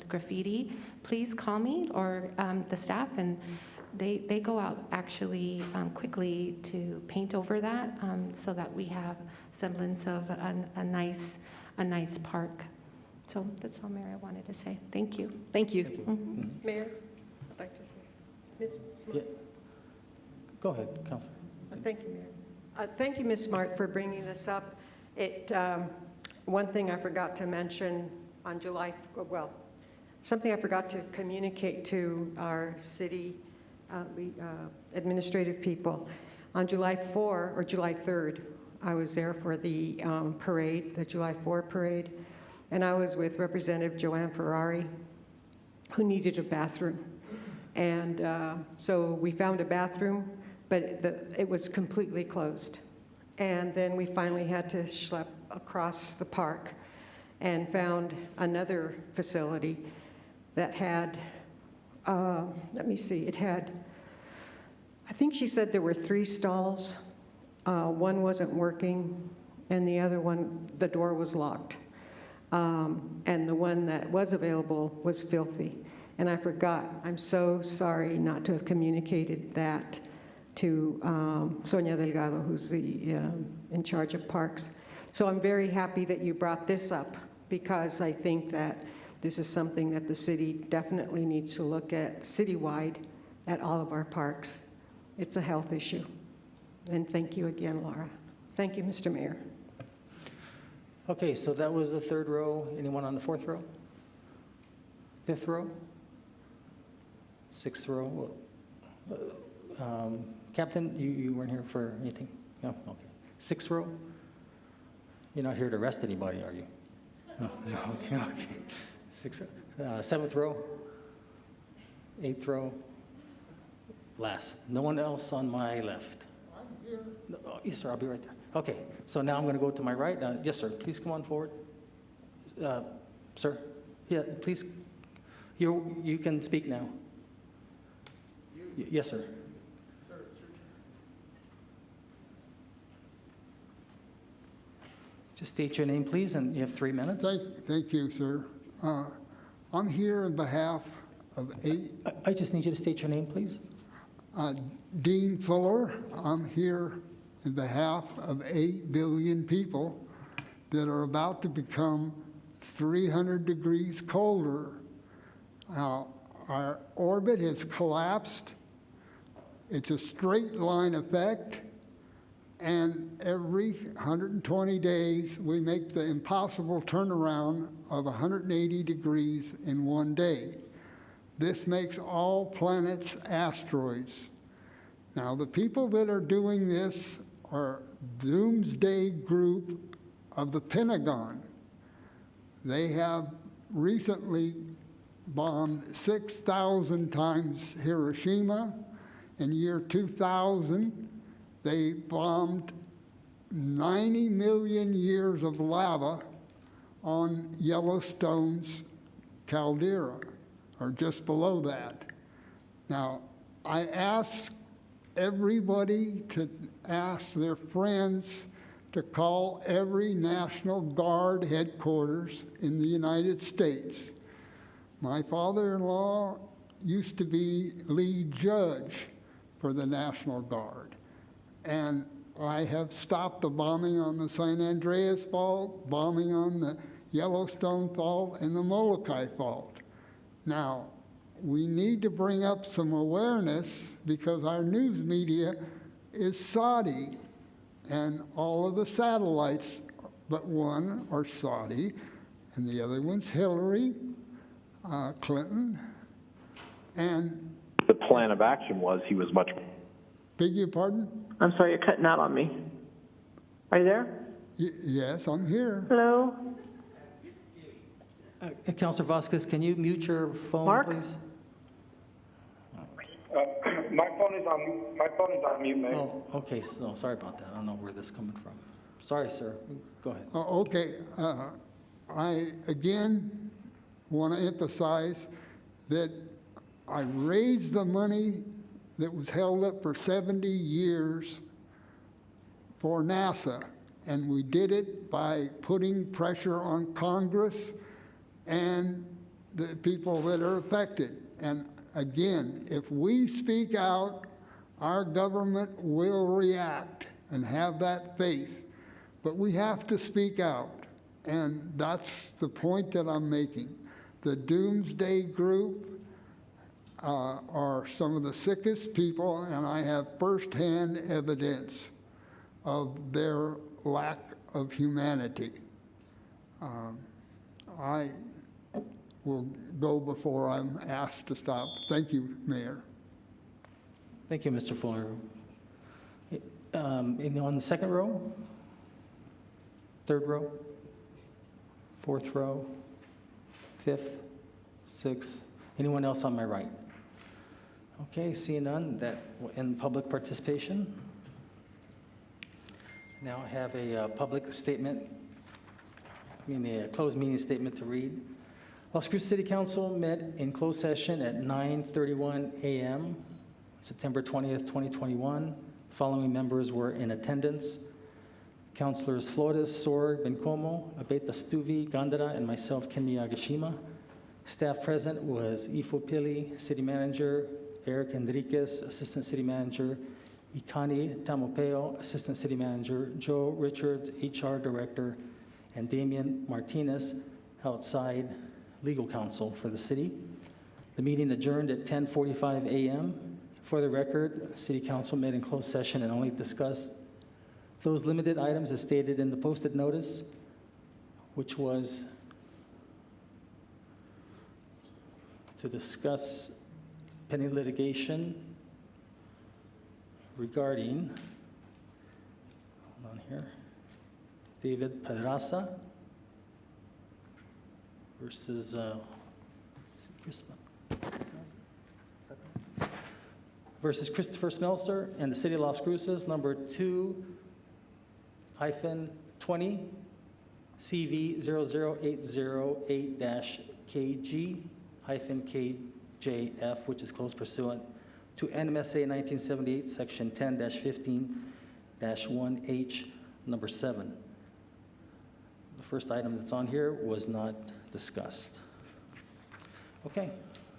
graffiti, please call me or the staff, and they go out actually quickly to paint over that so that we have semblance of a nice park. So that's all, Mayor, I wanted to say. Thank you. Thank you. Mm-hmm. Mayor, I'd like to say something. Ms. Smart. Yeah. Go ahead, Councilor. Thank you, Mayor. Thank you, Ms. Smart, for bringing this up. One thing I forgot to mention on something I forgot to communicate to our city administrative people. On July 4 or July 3rd, I was there for the parade, the July 4 parade, and I was with Representative Joanne Ferrari, who needed a bathroom. And so we found a bathroom, but it was completely closed. And then we finally had to schlep across the park and found another facility that had, let me see, it had, I think she said there were 3 stalls. One wasn't working, and the other one, the door was locked. And the one that was available was filthy. And I forgot, I'm so sorry not to have communicated that to Sonia Delgado, who's in charge of parks. So I'm very happy that you brought this up, because I think that this is something that the city definitely needs to look at citywide at all of our parks. It's a health issue. And thank you again, Laura. Thank you, Mr. Mayor. Okay, so that was the 3rd row. Anyone on the 4th row? 5th row? 6th row? Captain, you weren't here for anything? No? Okay. 6th row? You're not here to arrest anybody, are you? No, okay. 6th row. 7th row? 8th row? Last. No one else on my left? I'm here. No, yes, sir, I'll be right there. Okay, so now I'm going to go to my right. Yes, sir, please come on forward. Sir, yeah, please, you can speak now. Yes, sir. Just state your name, please, and you have 3 minutes. Thank you, sir. I'm here on behalf of I just need you to state your name, please. Dean Fuller. I'm here on behalf of 8 billion people that are about to become 300 degrees colder. Now, our orbit has collapsed. It's a straight line effect. And every 120 days, we make the impossible turnaround of 180 degrees in 1 day. This makes all planets asteroids. Now, the people that are doing this are doomsday group of the Pentagon. They have recently bombed 6,000 times Hiroshima. In year 2000, they bombed 90 million years of lava on Yellowstone's caldera, or just below that. Now, I ask everybody to ask their friends to call every National Guard headquarters in the United States. My father-in-law used to be lead judge for the National Guard. And I have stopped the bombing on the San Andreas Fault, bombing on the Yellowstone Fault, and the Molokai Fault. Now, we need to bring up some awareness because our news media is Saudi, and all of the satellites but one are Saudi, and the other one's Hillary Clinton. And the plan of action was he was much. Beg your pardon? I'm sorry, you're cutting out on me. Are you there? Yes, I'm here. Hello? Councilor Vasquez, can you mute your phone, Mark? please? My phone is on mute, Mayor. Oh, okay, so sorry about that. I don't know where this is coming from. Sorry, sir. Go ahead. Okay. I, again, want to emphasize that I raised the money that was held up for 70 years for NASA, and we did it by putting pressure on Congress and the people that are affected. And again, if we speak out, our government will react, and have that faith. But we have to speak out, and that's the point that I'm making. The Doomsday Group are some of the sickest people, and I have firsthand evidence of their lack of humanity. I will go before I'm asked to stop. Thank you, Mayor. Thank you, Mr. Fuller. On the second row, third row, fourth row, fifth, sixth. Anyone else on my right? Okay, seeing none, that will end public participation. Now I have a public statement, a closed meeting statement to read. Las Cruces City Council met in closed session at 9:31 a.m. September 20th, 2021. The following members were in attendance: Councilors Flores, Sorg, Bencomo, Abeta Stuvi, Gandara, and myself, Ken Miyagishima. Staff present was Ifo Pili, City Manager, Eric Enriquez, Assistant City Manager, Ikani Tamopeo, Assistant City Manager, Joe Richards, HR Director, and Damian Martinez, outside legal counsel for the city. The meeting adjourned at 10:45 a.m. For the record, City Council met in closed session and only discussed those limited items as stated in the posted notice, which was to discuss pending litigation regarding, hold on here, David Pedraza versus Christopher Smelser and the City of Las Cruces, number 20 CV00808-KG-KJF, which is closed pursuant to NMSA 1978, Section 10-15-1H, number 7. The first item that's on here was not discussed. Okay,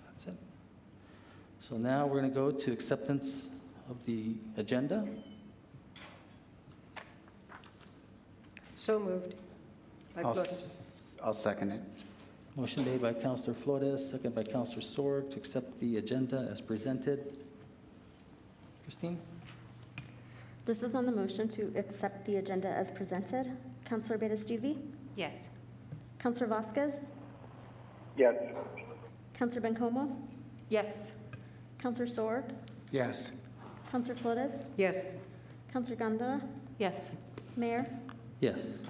that's it. So now we're going to go to acceptance of the agenda. So moved. By I'll Flores. second it. Motion made by Councilor Flores, second by Councilor Sorg to accept the agenda as presented. Christine? This is on the motion to accept the agenda as presented. Councilor Bettis-Duvey? Yes. Councilor Vasquez? Yes. Councilor Bencomo? Yes. Councilor Sorg? Yes. Councilor Flores? Yes. Councilor Gonda? Yes. Mayor? Yes.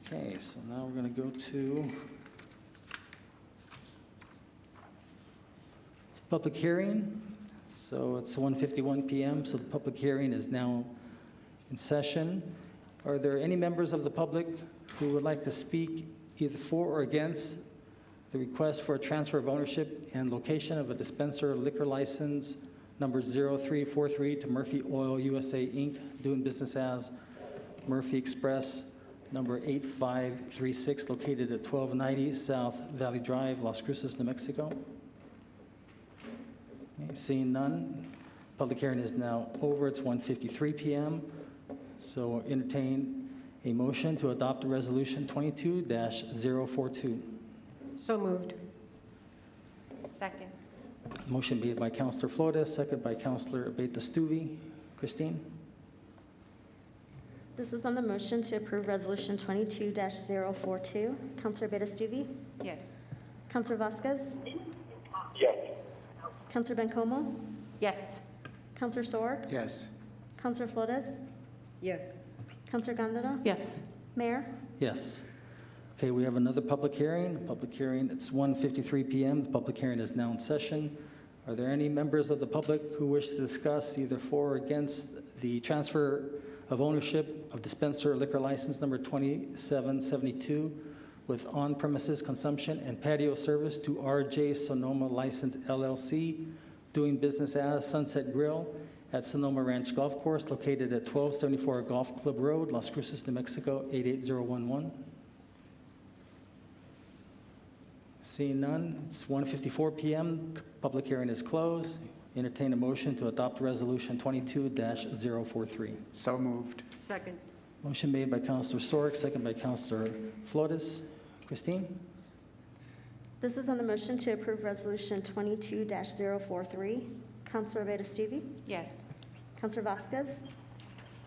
Okay, so now we're going to go to public hearing. So it's 1:51 p.m., so the public hearing is now in session. Are there any members of the public who would like to speak either for or against the request for a transfer of ownership and location of a dispenser liquor license number 0343 to Murphy Oil USA, Inc., doing business as Murphy Express, number 8536, located at 1290 South Valley Drive, Las Cruces, New Mexico? Okay, seeing none, public hearing is now over. It's 1:53 p.m. So entertain a motion to adopt Resolution 22-042. So moved. Second. Motion made by Councilor Flores, second by Councilor Bettis-Duvey. Christine? This is on the motion to approve Resolution 22-042. Councilor Bettis-Duvey? Yes. Councilor Vasquez? Yes. Councilor Bencomo? Yes. Councilor Sorg? Yes. Councilor Flores? Yes. Councilor Gonda? Yes. Mayor? Yes. Okay, we have another public hearing. Public hearing, it's 1:53 p.m. The public hearing is now in session. Are there any members of the public who wish to discuss either for or against the transfer of ownership of dispenser liquor license number 2772 with on-premises consumption and patio service to RJ Sonoma License LLC, doing business as Sunset Grill at Sonoma Ranch Golf Course, located at 1274 Golf Club Road, Las Cruces, New Mexico, 88011? Seeing none, it's 1:54 p.m. Public hearing is closed. Entertain a motion to adopt Resolution 22-043. So moved. Second. Motion made by Councilor Sorg, second by Councilor Flores. Christine? This is on the motion to approve Resolution 22-043. Councilor Bettis-Duvey? Yes. Councilor Vasquez?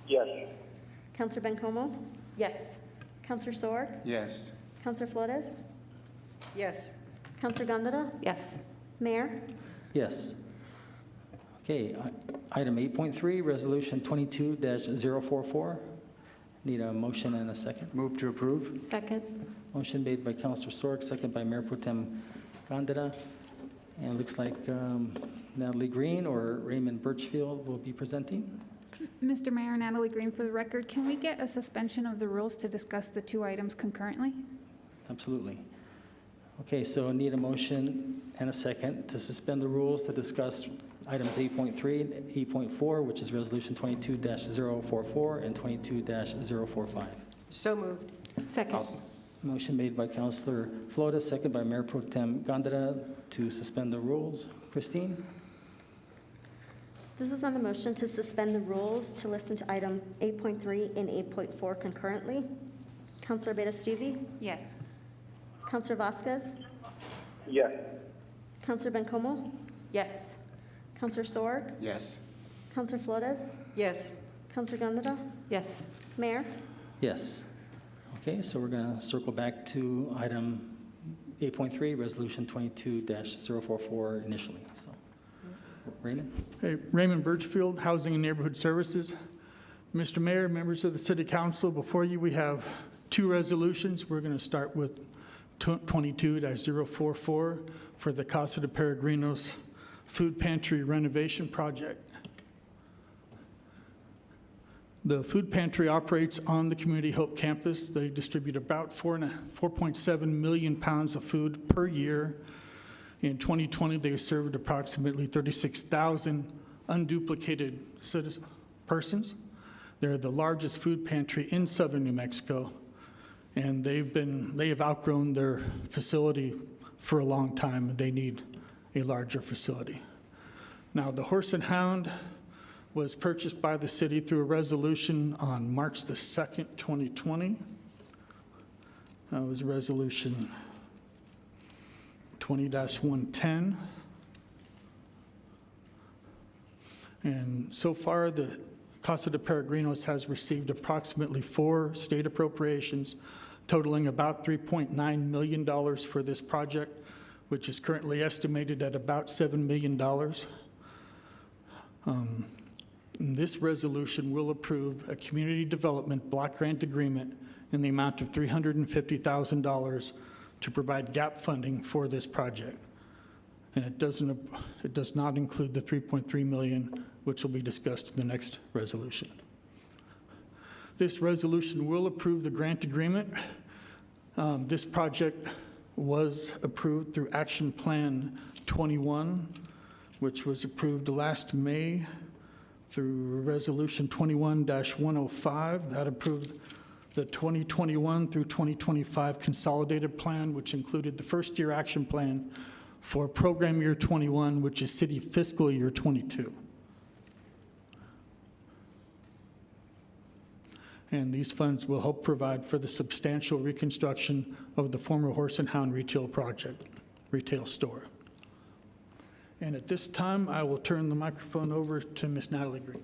Yes. Councilor Bencomo? Yes. Councilor Sorg? Yes. Councilor Flores? Yes. Councilor Gonda? Yes. Mayor? Yes. Okay, item 8.3, Resolution 22-044. Need a motion and a second. Move to approve. Second. Motion made by Councilor Sorg, second by Mayor Pro Tem Gonda. And it looks like Natalie Green or Raymond Birchfield will be presenting. Mr. Mayor, Natalie Green for the record. Can we get a suspension of the rules to discuss the two items concurrently? Absolutely. Okay, so I need a motion and a second to suspend the rules to discuss items 8.3 and 8.4, which is Resolution 22-044 and 22-045. So moved. Second. Motion made by Councilor Flores, second by Mayor Pro Tem Gonda to suspend the rules. Christine? This is on the motion to suspend the rules to listen to item 8.3 and 8.4 concurrently. Councilor Bettis-Duvey? Yes. Councilor Vasquez? Yes. Councilor Bencomo? Yes. Councilor Sorg? Yes. Councilor Flores? Yes. Councilor Gonda? Yes. Mayor? Yes. Okay, so we're going to circle back to item 8.3, Resolution 22-044 initially. So, Raymond? Hey, Raymond Birchfield, Housing and Neighborhood Services. Mr. Mayor, members of the City Council, before you we have two resolutions. We're going to start with 22-044 for the CASA de PEREGRINOS Food Pantry Renovation Project. The food pantry operates on the Community Hope campus. They distribute about 4.7 million pounds of food per year. In 2020, they served approximately 36,000 unduplicated persons. They're the largest food pantry in southern New Mexico, and they have outgrown their facility for a long time. They need a larger facility. Now, the Horse and Hound was purchased by the city through a resolution on March the 2nd, 2020. That was resolution 20-110. And so far, the CASA de PEREGRINOS has received approximately 4 state appropriations, totaling about $3.9 million for this project, which is currently estimated at about $7 million. This resolution will approve a community development block grant agreement in the amount of $350,000 to provide gap funding for this project. And it does not include the $3.3 million, which will be discussed in the next resolution. This resolution will approve the grant agreement. This project was approved through Action Plan 21, which was approved last May through Resolution 21-105. That approved the 2021 through 2025 consolidated plan, which included the first year action plan for program year 21, which is city fiscal year 22. And these funds will help provide for the substantial reconstruction of the former Horse and Hound retail store. And at this time, I will turn the microphone over to Ms. Natalie Green.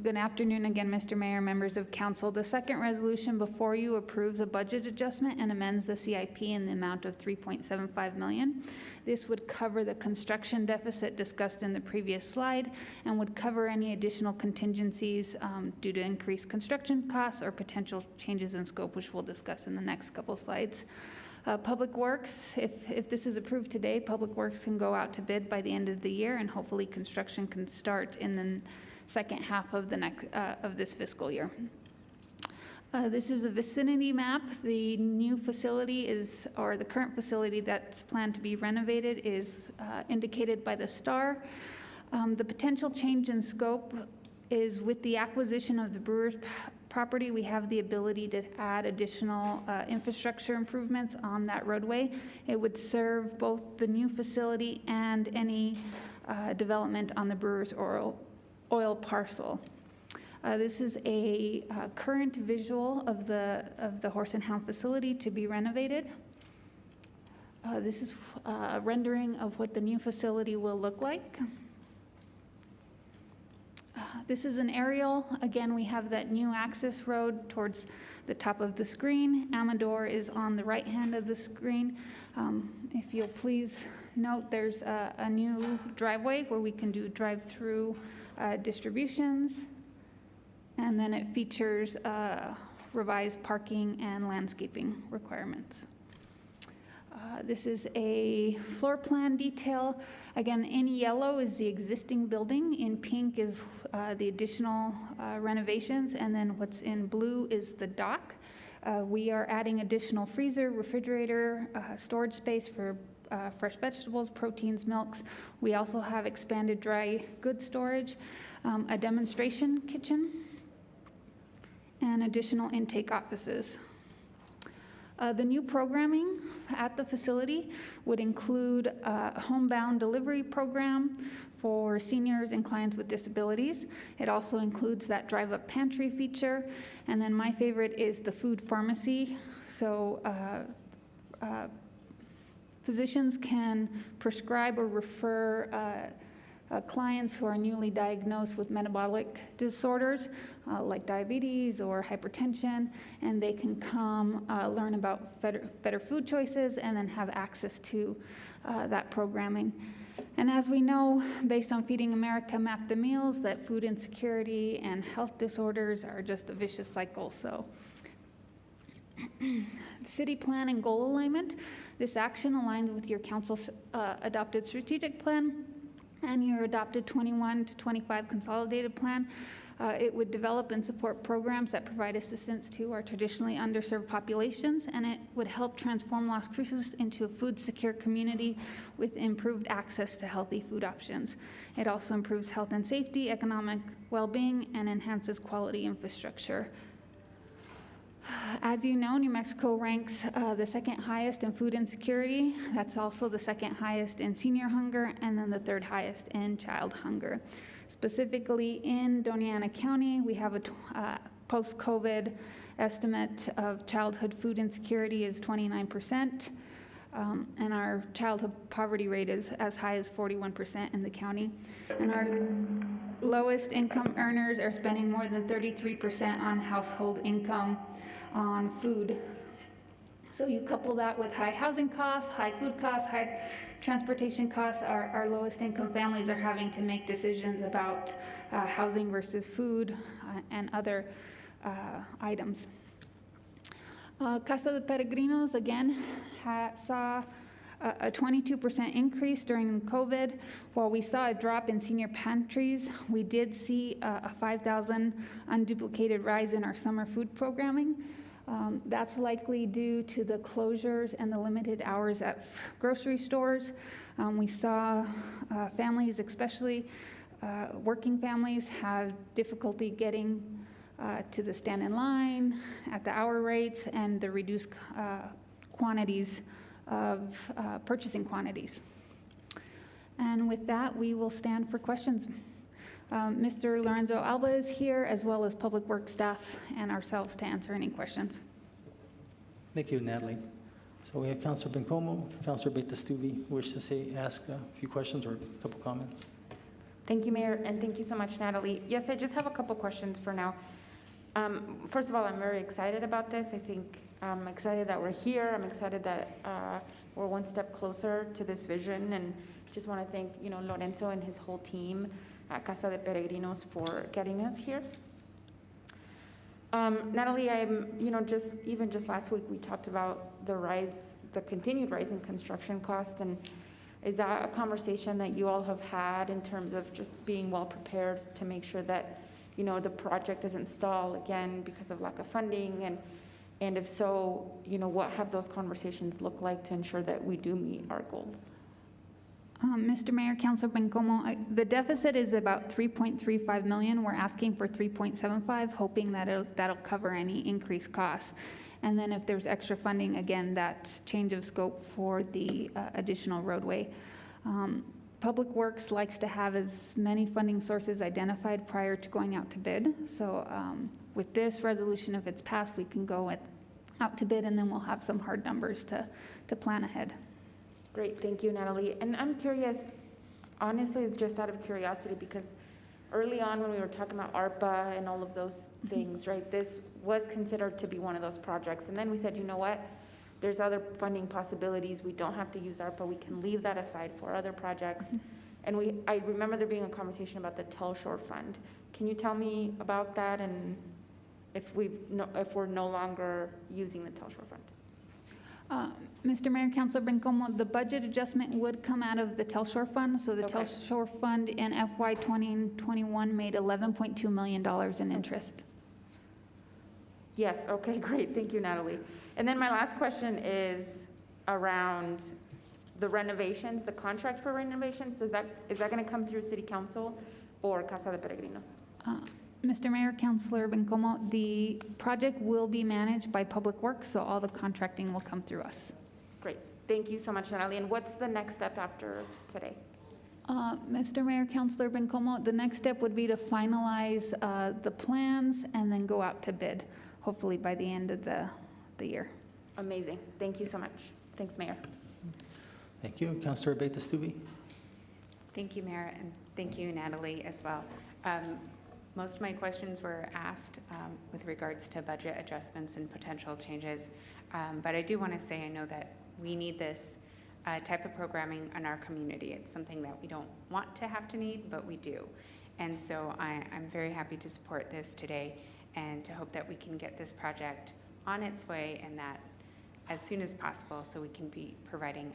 Good afternoon again, Mr. Mayor, members of council. The second resolution before you approves a budget adjustment and amends the CIP in the amount of $3.75 million. This would cover the construction deficit discussed in the previous slide and would cover any additional contingencies due to increased construction costs or potential changes in scope, which we'll discuss in the next couple slides. Public Works, if this is approved today, Public Works can go out to bid by the end of the year, and hopefully construction can start in the second half of this fiscal year. This is a vicinity map. The new facility or the current facility that's planned to be renovated is indicated by the star. The potential change in scope is with the acquisition of the Brewers property, we have the ability to add additional infrastructure improvements on that roadway. It would serve both the new facility and any development on the Brewers oil parcel. This is a current visual of the Horse and Hound facility to be renovated. This is a rendering of what the new facility will look like. This is an aerial. Again, we have that new access road towards the top of the screen. Amador is on the right hand of the screen. If you'll please note, there's a new driveway where we can do drive-through distributions. And then it features revised parking and landscaping requirements. This is a floor plan detail. Again, in yellow is the existing building. In pink is the additional renovations. And then what's in blue is the dock. We are adding additional freezer, refrigerator, storage space for fresh vegetables, proteins, milks. We also have expanded dry goods storage, a demonstration kitchen, and additional intake offices. The new programming at the facility would include a homebound delivery program for seniors and clients with disabilities. It also includes that drive-up pantry feature. And then my favorite is the food pharmacy. So physicians can prescribe or refer clients who are newly diagnosed with metabolic disorders like diabetes or hypertension, and they can come learn about better food choices and then have access to that programming. And as we know, based on Feeding America Map the Meals, that food insecurity and health disorders are just a vicious cycle. So city plan and goal alignment. This action aligns with your council's adopted strategic plan and your adopted 21 to 25 consolidated plan. It would develop and support programs that provide assistance to our traditionally underserved populations, and it would help transform Las Cruces into a food-secure community with improved access to healthy food options. It also improves health and safety, economic well-being, and enhances quality infrastructure. As you know, New Mexico ranks the second highest in food insecurity. That's also the second highest in senior hunger, and then the third highest in child hunger. Specifically in Doña Ana County, we have a post-COVID estimate of childhood food insecurity is 29%, and our childhood poverty rate is as high as 41% in the county. And our lowest income earners are spending more than 33% on household income on food. So you couple that with high housing costs, high food costs, high transportation costs, our lowest income families are having to make decisions about housing versus food and other items. CASA de PEREGRINOS, again, saw a 22% increase during COVID. While we saw a drop in senior pantries, we did see a 5,000 unduplicated rise in our summer food programming. That's likely due to the closures and the limited hours at grocery stores. We saw families, especially working families, have difficulty getting to the stand in line at the hour rates and the reduced quantities of purchasing quantities. And with that, we will stand for questions. Mr. Lorenzo Alba is here, as well as Public Works staff and ourselves to answer any questions. Thank you, Natalie. So we have Councilor Bencomo, Councilor Betastuvi, wish to ask a few questions or a couple comments. Thank you, Mayor, and thank you so much, Natalie. Yes, I just have a couple questions for now. First of all, I'm very excited about this. I think I'm excited that we're here. I'm excited that we're one step closer to this vision, and just want to thank Lorenzo and his whole team at Casa de Peregrinos for getting us here. Natalie, just last week we talked about the continued rise in construction cost, and is that a conversation that you all have had in terms of just being well prepared to make sure that the project doesn't stall again because of lack of funding, and if so, what have those conversations looked like to ensure that we do meet our goals? Mr. Mayor, Councilor Bencomo, the deficit is about $3.35 million. We're asking for $3.75, hoping that that'll cover any increased costs. And then if there's extra funding, again, that's change of scope for the additional roadway. Public Works likes to have as many funding sources identified prior to going out to bid. So with this resolution, if it's passed, we can go out to bid, and then we'll have some hard numbers to plan ahead. Great, thank you, Natalie. And I'm curious, honestly, it's just out of curiosity, because early on when we were talking about ARPA and all of those things, right, this was considered to be one of those projects. And then we said, you know what, there's other funding possibilities. We don't have to use ARPA. We can leave that aside for other projects. And I remember there being a conversation about the Telshore Fund. Can you tell me about that, and if we're no longer using the Telshore Fund? Mr. Mayor, Councilor Bencomo, the budget adjustment would come out of the Telshore Fund. So the Telshore Fund in FY 2021 made $11.2 million in interest. Yes, okay, great. Thank you, Natalie. And then my last question is around the renovations, the contract for renovations. Is that going to come through City Council or Casa de Peregrinos? Mr. Mayor, Councilor Bencomo, the project will be managed by Public Works, so all the contracting will come through us. Great. Thank you so much, Natalie. And what's the next step after today? Mr. Mayor, Councilor Bencomo, the next step would be to finalize the plans and then go out to bid, hopefully by the end of the year. Amazing. Thank you so much. Thanks, Mayor. Thank you. Councilor Betastuvi. Thank you, Mayor, and thank you, Natalie, as well. Most of my questions were asked with regards to budget adjustments and potential changes, but I do want to say I know that we need this type of programming in our community. It's something that we don't want to have to need, but we do. And so I'm very happy to support this today and to hope that we can get this project on its way, and that as soon as possible, so we can be providing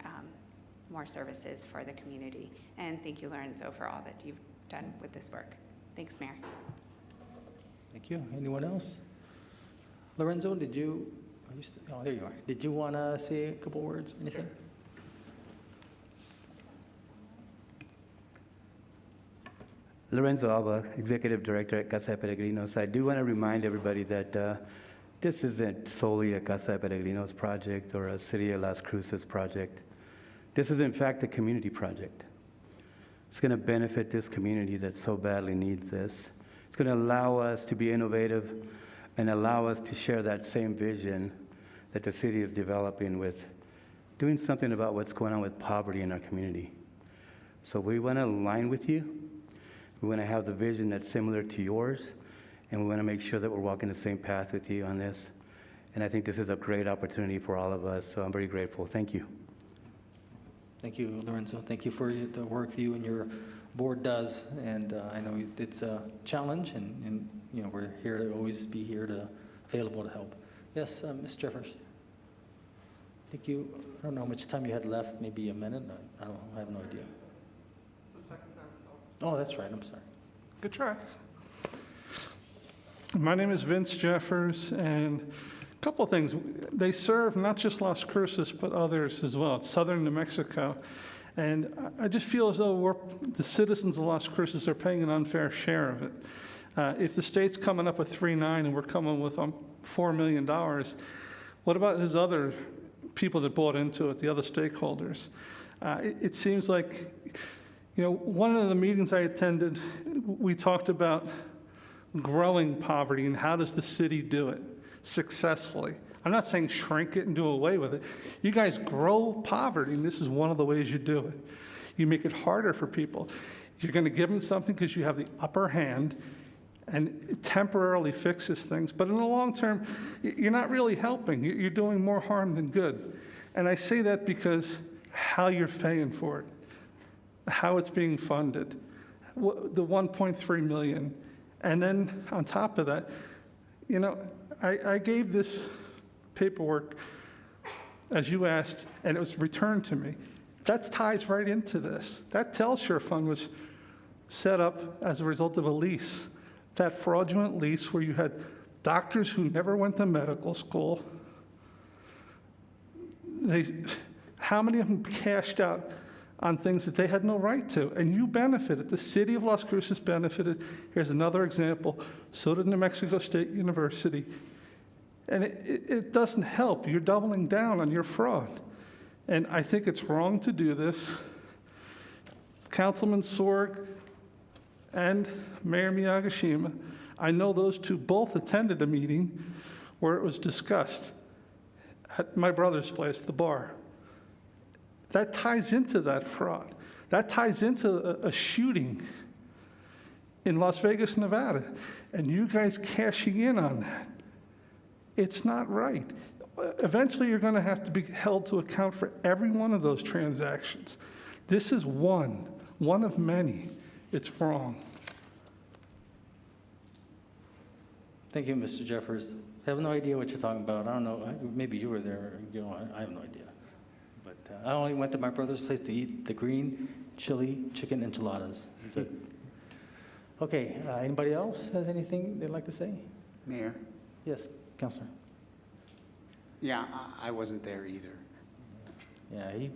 more services for the community. And thank you, Lorenzo, for all that you've done with this work. Thanks, Mayor. Thank you. Anyone else? Lorenzo, did you, oh, there you are. Did you want to say a couple words or anything? Lorenzo Alba, Executive Director at CASA PEREGRINOS. I do want to remind everybody that this isn't solely a CASA PEREGRINOS project or a City of Las Cruces project. This is, in fact, a community project. It's going to benefit this community that so badly needs this. It's going to allow us to be innovative and allow us to share that same vision that the city is developing with doing something about what's going on with poverty in our community. So we want to align with you. We want to have the vision that's similar to yours, and we want to make sure that we're walking the same path with you on this. And I think this is a great opportunity for all of us, so I'm very grateful. Thank you. Thank you, Lorenzo. Thank you for the work you and your board does. And I know it's a challenge, and you know, we're here to always be here to available to help. Yes, Ms. Jeffers. I think you, I don't know how much time you had left, maybe a minute? I don't know, I have no idea. Oh, that's right, I'm sorry. Good try. My name is Vince Jeffers, and a couple of things. They serve not just Las Cruces, but others as well. It's southern New Mexico. And I just feel as though the citizens of Las Cruces are paying an unfair share of it. If the state's coming up with 3.9 and we're coming with $4 million, what about his other people that bought into it, the other stakeholders? It seems like, you know, one of the meetings I attended, we talked about growing poverty and how does the city do it successfully. I'm not saying shrink it and do away with it. You guys grow poverty, and this is one of the ways you do it. You make it harder for people. You're going to give them something because you have the upper hand, and it temporarily fixes things. But in the long term, you're not really helping. You're doing more harm than good. And I say that because how you're paying for it, how it's being funded, the $1.3 million. And then on top of that, you know, I gave this paperwork, as you asked, and it was returned to me. That ties right into this. That Telshare fund was set up as a result of a lease, that fraudulent lease where you had doctors who never went to medical school. How many of them cashed out on things that they had no right to? And you benefited. The city of Las Cruces benefited. Here's another example. So did New Mexico State University. And it doesn't help. You're doubling down on your fraud. And I think it's wrong to do this. Councilman Sorg and Mayor Miyagishima, I know those two both attended a meeting where it was discussed at my brother's place, the bar. That ties into that fraud. That ties into a shooting in Las Vegas, Nevada, and you guys cashing in on that. It's not right. Eventually, you're going to have to be held to account for every one of those transactions. This is one of many. It's wrong. Thank you, Mr. Jeffers. I have no idea what you're talking about. I don't know. Maybe you were there. You know, I have no idea. But I only went to my brother's place to eat the green chili chicken enchiladas. That's it. Okay. Anybody else has anything they'd like to say? Mayor? Yes, Councilor. Yeah, I wasn't there either. Yeah,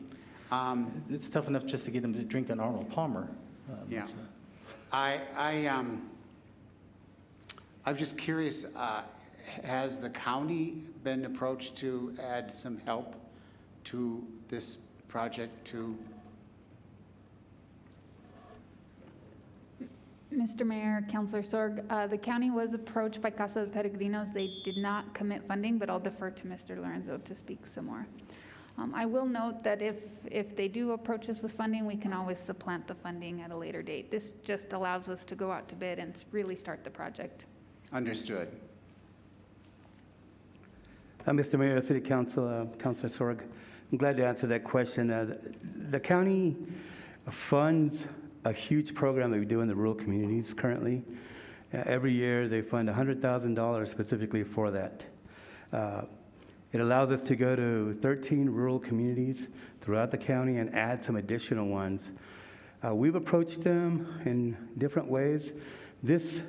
it's tough enough just to get him to drink an Arnold Palmer. Yeah. I'm just curious, has the county been approached to add some help to this project too? Mr. Mayor, Councilor Sorg, the county was approached by CASA PEREGRINOS. They did not commit funding, but I'll defer to Mr. Lorenzo to speak some more. I will note that if they do approach us with funding, we can always supplant the funding at a later date. This just allows us to go out to bid and really start the project. Understood. Mr. Mayor, City Council, Councilor Sorg, I'm glad to answer that question. The county funds a huge program that we do in the rural communities currently. Every year they fund $100,000 specifically for that. It allows us to go to 13 rural communities throughout the county and add some additional ones. We've approached them in different ways. This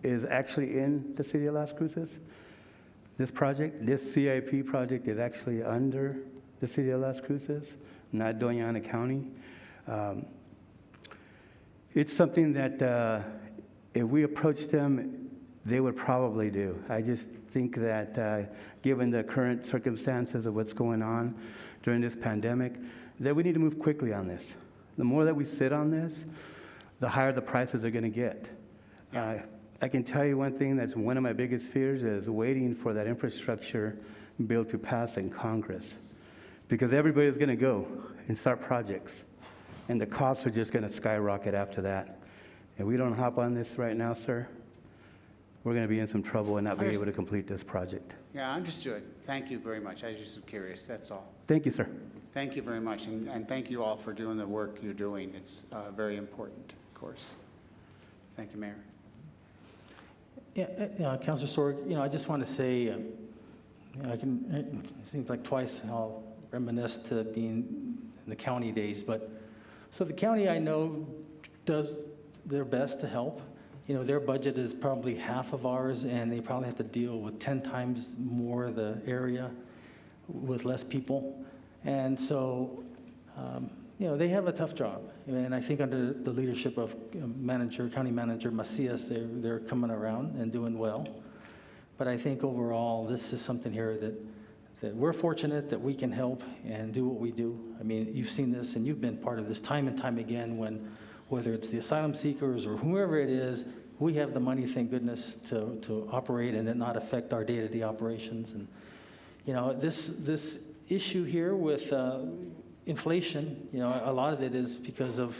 is actually in the city of Las Cruces. This project, this CIP project is actually under the city of Las Cruces, not Doña Ana County. It's something that if we approached them, they would probably do. I just think that given the current circumstances of what's going on during this pandemic, that we need to move quickly on this. The more that we sit on this, the higher the prices are going to get. I can tell you one thing that's one of my biggest fears is waiting for that infrastructure bill to pass in Congress, because everybody's going to go and start projects, and the costs are just going to skyrocket after that. If we don't hop on this right now, sir, we're going to be in some trouble and not be able to complete this project. Yeah, understood. Thank you very much. I was just curious, that's all. Thank you, sir. Thank you very much, and thank you all for doing the work you're doing. It's very important, of course. Thank you, Mayor. Yeah, Councilor Sorg, I just want to say, it seems like twice I'll reminisce to being in the county days, but so the county I know does their best to help. Their budget is probably half of ours, and they probably have to deal with 10 times more the area with less people. And so, they have a tough job. And I think under the leadership of County Manager Macias, they're coming around and doing well. But I think overall, this is something here that we're fortunate that we can help and do what we do. I mean, you've seen this and you've been part of this time and time again when, whether it's the asylum seekers or whoever it is, we have the money, thank goodness, to operate and it not affect our day-to-day operations. And, this issue here with inflation, a lot of it is because of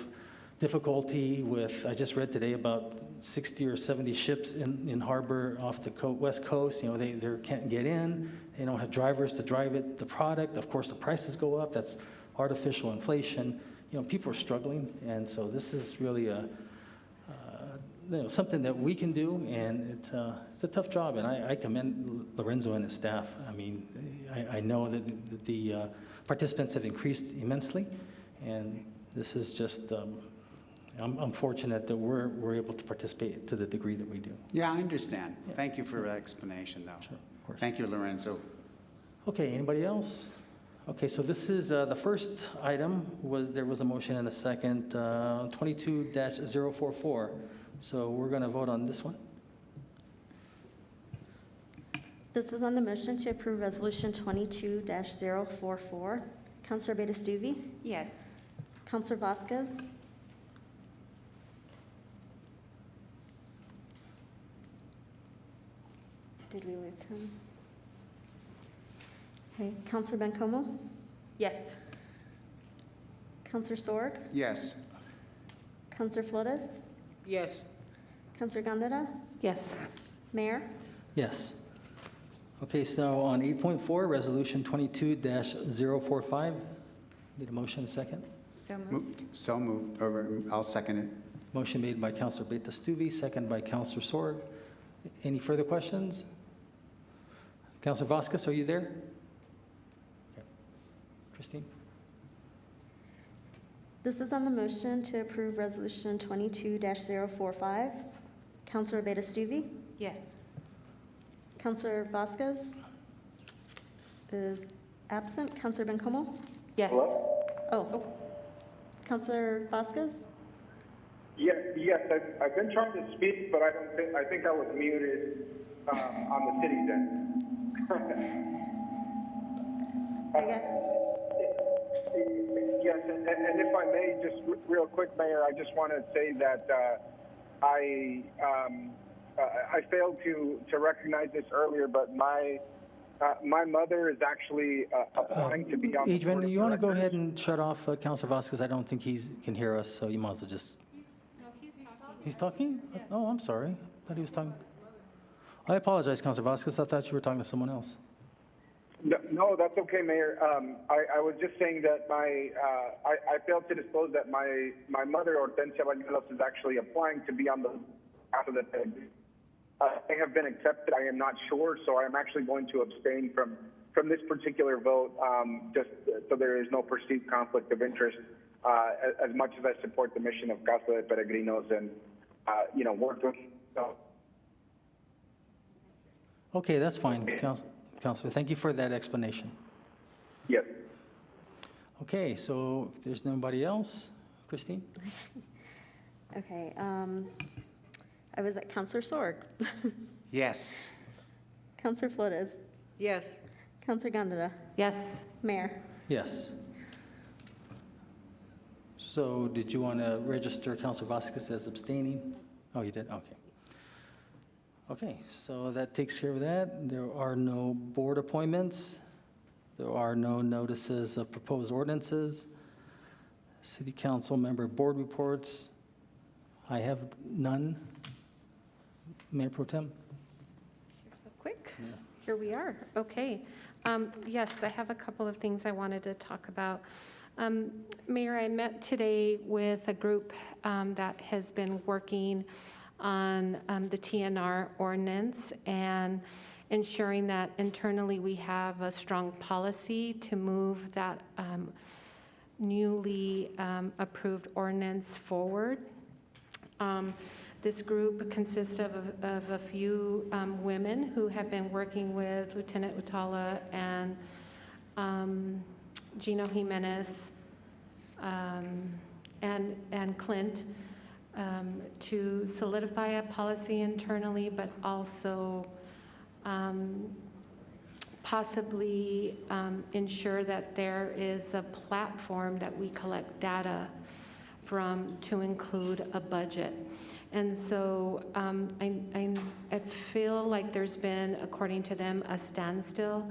difficulty with, I just read today about 60 or 70 ships in harbor off the west coast. They can't get in. They don't have drivers to drive the product. Of course, the prices go up. That's artificial inflation. People are struggling, and so this is really something that we can do, and it's a tough job, and I commend Lorenzo and his staff. I mean, I know that the participants have increased immensely, and this is just, I'm fortunate that we're able to participate to the degree that we do. Yeah, I understand. Yeah. Thank you for that explanation, though. Sure, of course. Thank you, Lorenzo. Okay, anybody else? Okay, so this is the first item there was a motion and a second, 22-044. So we're going to vote on this one. This is on the motion to approve Resolution 22-044. Councilor Betastuvi? Yes. Councilor Vasquez? Did we lose him? Okay, Councilor Bencomo? Yes. Councilor Sorg? Yes. Councilor Flores? Yes. Councilor Gondeta? Yes. Mayor? Yes. Okay, so on 8.4, Resolution 22-045. Need a motion, a second? So moved. So moved. I'll second it. Motion made by Councilor Betastuvi, second by Councilor Sorg. Any further questions? Councilor Vasquez, are you there? Okay. Christine? This is on the motion to approve Resolution 22-045. Councilor Betastuvi? Yes. Councilor Vasquez is absent. Councilor Bencomo? Yes. Hello? Oh. Councilor Vasquez? Yes, I've been trying to speak, but I think I was muted on the city's end. Yes, and if I may, just real quick, Mayor, I just want to say that I failed to recognize this earlier, but my mother is actually applying to be on. Adrian, you want to go ahead and shut off Councilor Vasquez? I don't think he can hear us, so you might as well just. No, he's talking. He's talking? Yeah. Oh, I'm sorry. I thought he was talking. I apologize, Councilor Vasquez. I thought you were talking to someone else. No, that's okay, Mayor. I was just saying that I failed to disclose that my mother, Hortensia Bañuelos, is actually applying to be on the CASA. may have been accepted. I am not sure, so I'm actually going to abstain from this particular vote, just so there is no perceived conflict of interest. As much as I support the mission of CASA de Peregrinos and work with. Okay, that's fine, Counselor. Thank you for that explanation. Yes. Okay, so if there's nobody else, Christine? Okay, I was at Counselor Sorg. Yes. Counselor Flores. Yes. Counselor Gondeta. Yes. Mayor. Yes. So did you want to register Counselor Vasquez as abstaining? Oh, you did? Okay. Okay, so that takes care of that. There are no board appointments. There are no notices of proposed ordinances. City Council member board reports. I have none. Mayor Pro Tem? So quick. Here we are. Okay. Yes, I have a couple of things I wanted to talk about. Mayor, I met today with a group that has been working on the TNR ordinance and ensuring that internally we have a strong policy to move that newly approved ordinance forward. This group consists of a few women who have been working with Lieutenant Utala and Gino Jimenez and Clint to solidify a policy internally, but also possibly ensure that there is a platform that we collect data from to include a budget. And so I feel like there's been, according to them, a standstill.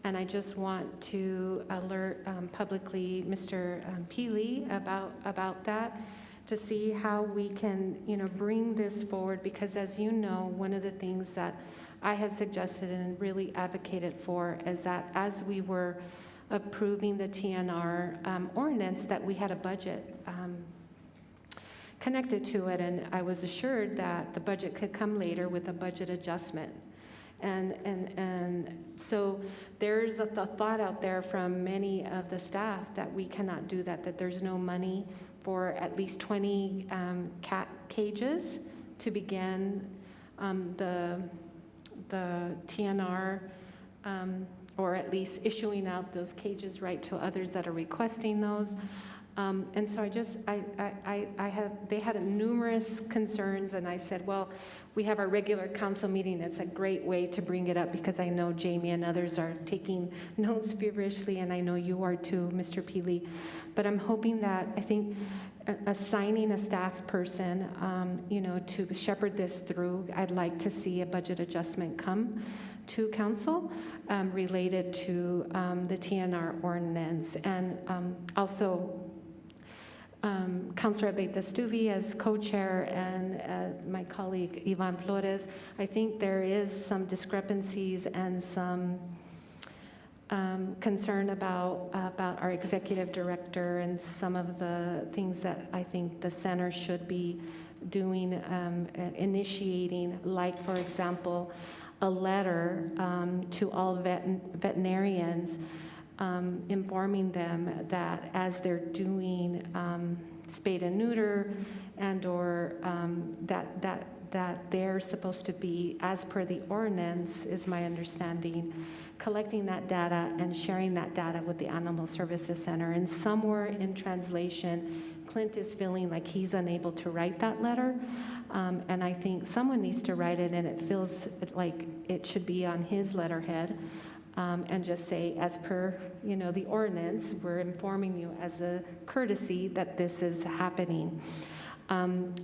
And I just want to alert publicly Mr. Peely about that, to see how we can, bring this forward. Because as you know, one of the things that I had suggested and really advocated for is that as we were approving the TNR ordinance, that we had a budget connected to it. And I was assured that the budget could come later with a budget adjustment. And so there's a thought out there from many of the staff that we cannot do that there's no money for at least 20 cat cages to begin the TNR, or at least issuing out those cages right to others that are requesting those. And so they had numerous concerns, and I said, well, we have our regular council meeting. It's a great way to bring it up because I know Jamie and others are taking notes feverishly, and I know you are too, Mr. Peely. But I'm hoping that, I think, assigning a staff person, to shepherd this through, I'd like to see a budget adjustment come to council related to the TNR ordinance. And also, Councilor Abeyta-Stuvey as co-chair and my colleague Ivan Flores, I think there is some discrepancies and some concern about our executive director and some of the things that I think the center should be doing, initiating, like, for example, a letter to all veterinarians informing them that as they're doing spade and neuter and/or that they're supposed to be, as per the ordinance, is my understanding, collecting that data and sharing that data with the Animal Services Center. And somewhere in translation, Clint is feeling like he's unable to write that letter. And I think someone needs to write it, and it feels like it should be on his letterhead. And just say, as per, the ordinance, we're informing you as a courtesy that this is happening.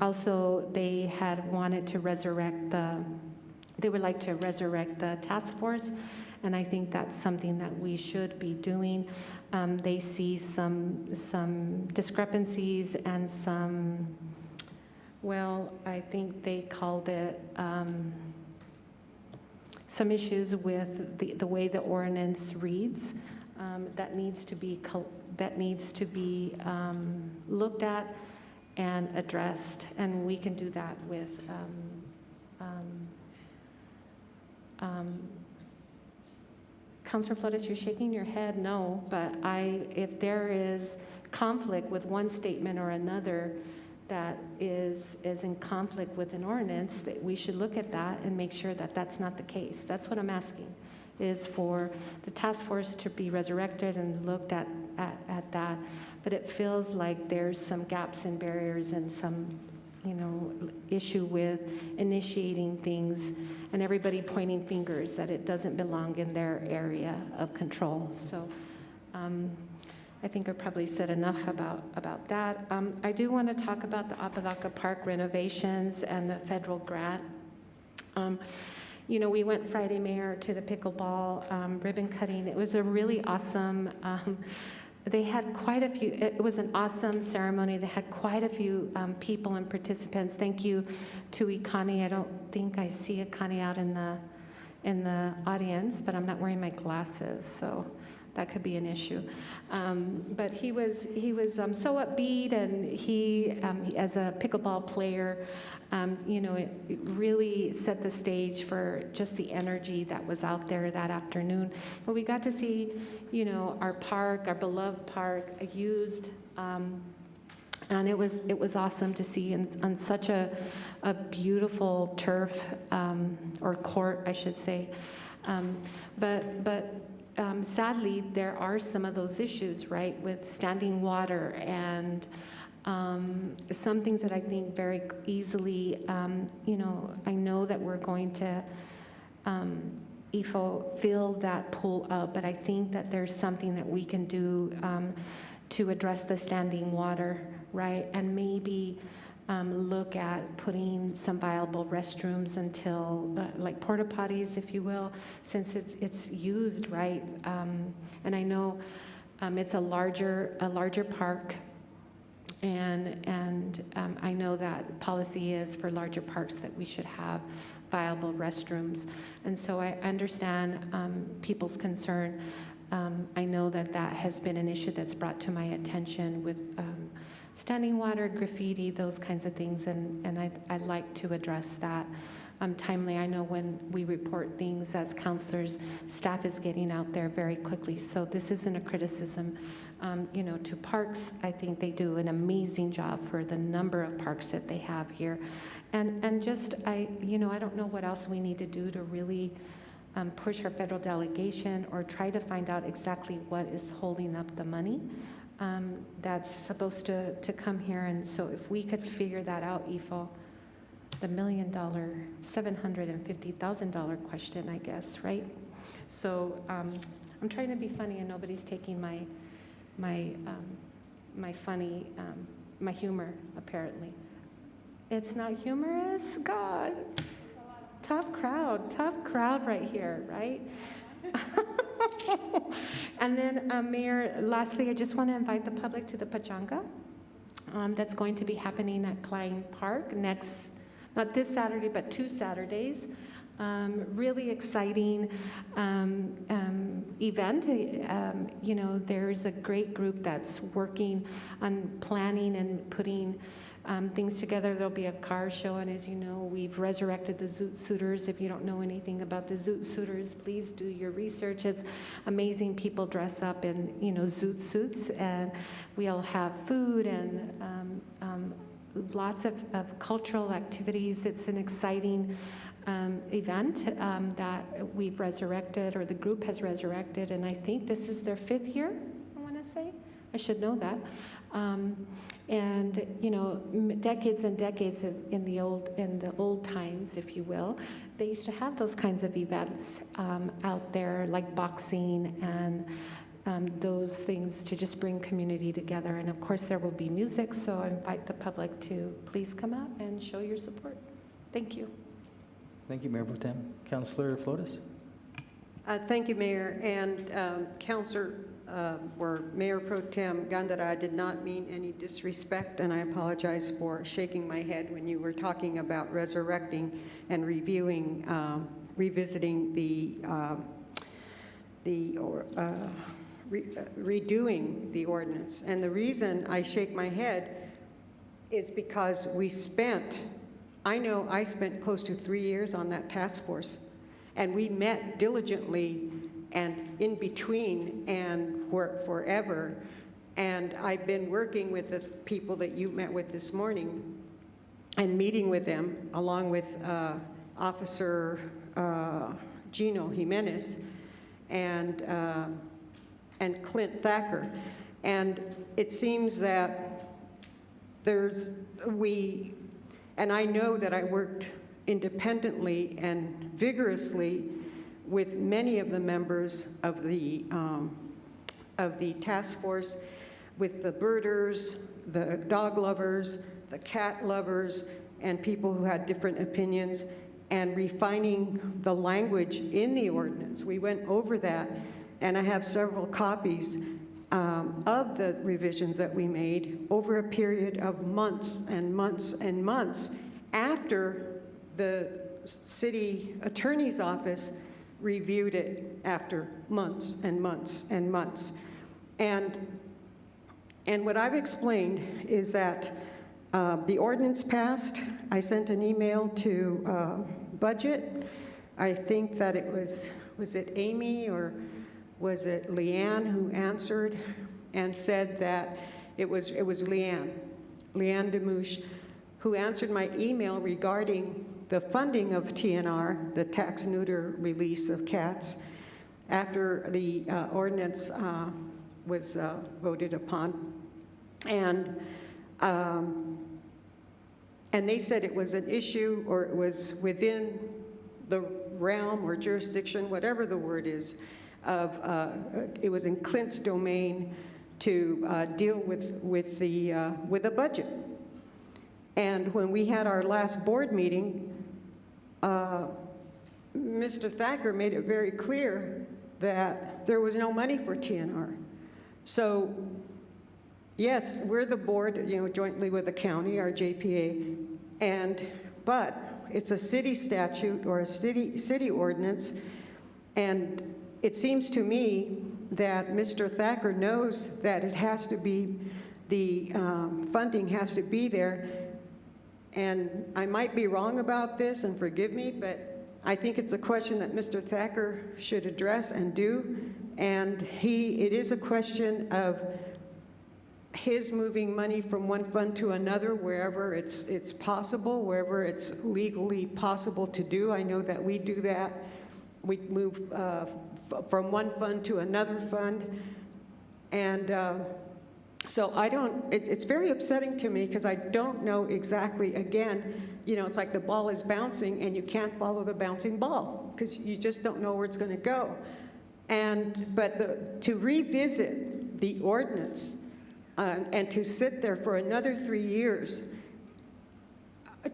Also, they had wanted to they would like to resurrect the task force, and I think that's something that we should be doing. They see some discrepancies and some, well, I think they called it, some issues with the way the ordinance reads that needs to be looked at and addressed, and we can do that with Councilor Flores, you're shaking your head no, but if there is conflict with one statement or another that is in conflict with an ordinance, that we should look at that and make sure that that's not the case. That's what I'm asking, is for the task force to be resurrected and looked at that. But it feels like there's some gaps and barriers and some, issue with initiating things and everybody pointing fingers that it doesn't belong in their area of control. So I think I probably said enough about that. I do want to talk about the Apodaca Park renovations and the federal grant. We went Friday, Mayor, to the pickleball ribbon cutting. It was a really awesome, they had quite a few, it was an awesome ceremony. They had quite a few people and participants. Thank you to Ikani. I don't think I see Ikani out in the audience, but I'm not wearing my glasses, so that could be an issue. But he was so upbeat, and he as a pickleball player, it really set the stage for just the energy that was out there that afternoon. But we got to see, our park, our beloved park, used. And it was awesome to see on such a beautiful turf, or court, I should say. But sadly, there are some of those issues, right, with standing water and some things that I think very easily, I know that we're going to fill that pool up, but I think that there's something that we can do to address the standing water, right, and maybe look at putting some viable restrooms until, like porta potties, if you will, since it's used, right? And I know it's a larger park, and I know that policy is for larger parks that we should have viable restrooms. And so I understand people's concern. I know that has been an issue that's brought to my attention with standing water, graffiti, those kinds of things, and I'd like to address that timely. I know when we report things as counselors, staff is getting out there very quickly, so this isn't a criticism. To parks, I think they do an amazing job for the number of parks that they have here. And just, I don't know what else we need to do to really push our federal delegation or try to find out exactly what is holding up the money that's supposed to come here. And so if we could figure that out, EFO, the $1 million, $750,000 question, I guess, right? So I'm trying to be funny, and nobody's taking my funny, my humor, apparently. It's not humorous? God. Tough crowd right here, right? And then, Mayor, lastly, I just want to invite the public to the Pachanga that's going to be happening at Klein Park not this Saturday, but 2 Saturdays. Really exciting event. There's a great group that's working on planning and putting things together. There'll be a car show, and as you know, we've resurrected the Zoot Suiters. If you don't know anything about the Zoot Suiters, please do your research. It's amazing. People dress up in Zoot suits, and we'll have food and lots of cultural activities. It's an exciting event that we've resurrected, or the group has resurrected, and I think this is their 5th year, I want to say. I should know that. And decades and decades in the old times, if you will, they used to have those kinds of events out there, like boxing and those things to just bring community together. And of course, there will be music, so I invite the public to please come out and show your support. Thank you. Thank you, Mayor Pro Tem. Councilor Flores. Thank you, Mayor. And Councilor or Mayor Pro Tem Gandara, I did not mean any disrespect, and I apologize for shaking my head when you were talking about resurrecting and revisiting redoing the ordinance. And the reason I shake my head is because I know I spent close to 3 years on that task force, And we met diligently and in between and worked forever. And I've been working with the people that you met with this morning and meeting with them, along with Officer Gino Jimenez and Clint Thacker. And it seems that and I know that I worked independently and vigorously with many of the members of the task force, with the birders, the dog lovers, the cat lovers, and people who had different opinions, and refining the language in the ordinance. We went over that, and I have several copies of the revisions that we made over a period of months and months and months after the city attorney's office reviewed it, after months and months and months. And what I've explained is that the ordinance passed. I sent an email to Budget. I think that it was it Amy or was it Leanne who answered and said that it was Leanne DeMouche, who answered my email regarding the funding of TNR, the tax neuter release of cats, after the ordinance was voted upon. And they said it was an issue, or it was within the realm or jurisdiction, whatever the word is, of it was in Clint's domain to deal with the budget. And when we had our last board meeting, Mr. Thacker made it very clear that there was no money for TNR. So, yes, we're the board, jointly with the county, our JPA, but it's a city statute or a city ordinance, and it seems to me that Mr. Thacker knows that it has to be, the funding has to be there. And I might be wrong about this, and forgive me, but I think it's a question that Mr. Thacker should address and do. And it is a question of his moving money from one fund to another wherever it's possible, wherever it's legally possible to do. I know that we do that. We move from one fund to another fund. And so it's very upsetting to me because I don't know exactly, again, it's like the ball is bouncing and you can't follow the bouncing ball because you just don't know where it's going to go. But to revisit the ordinance and to sit there for another 3 years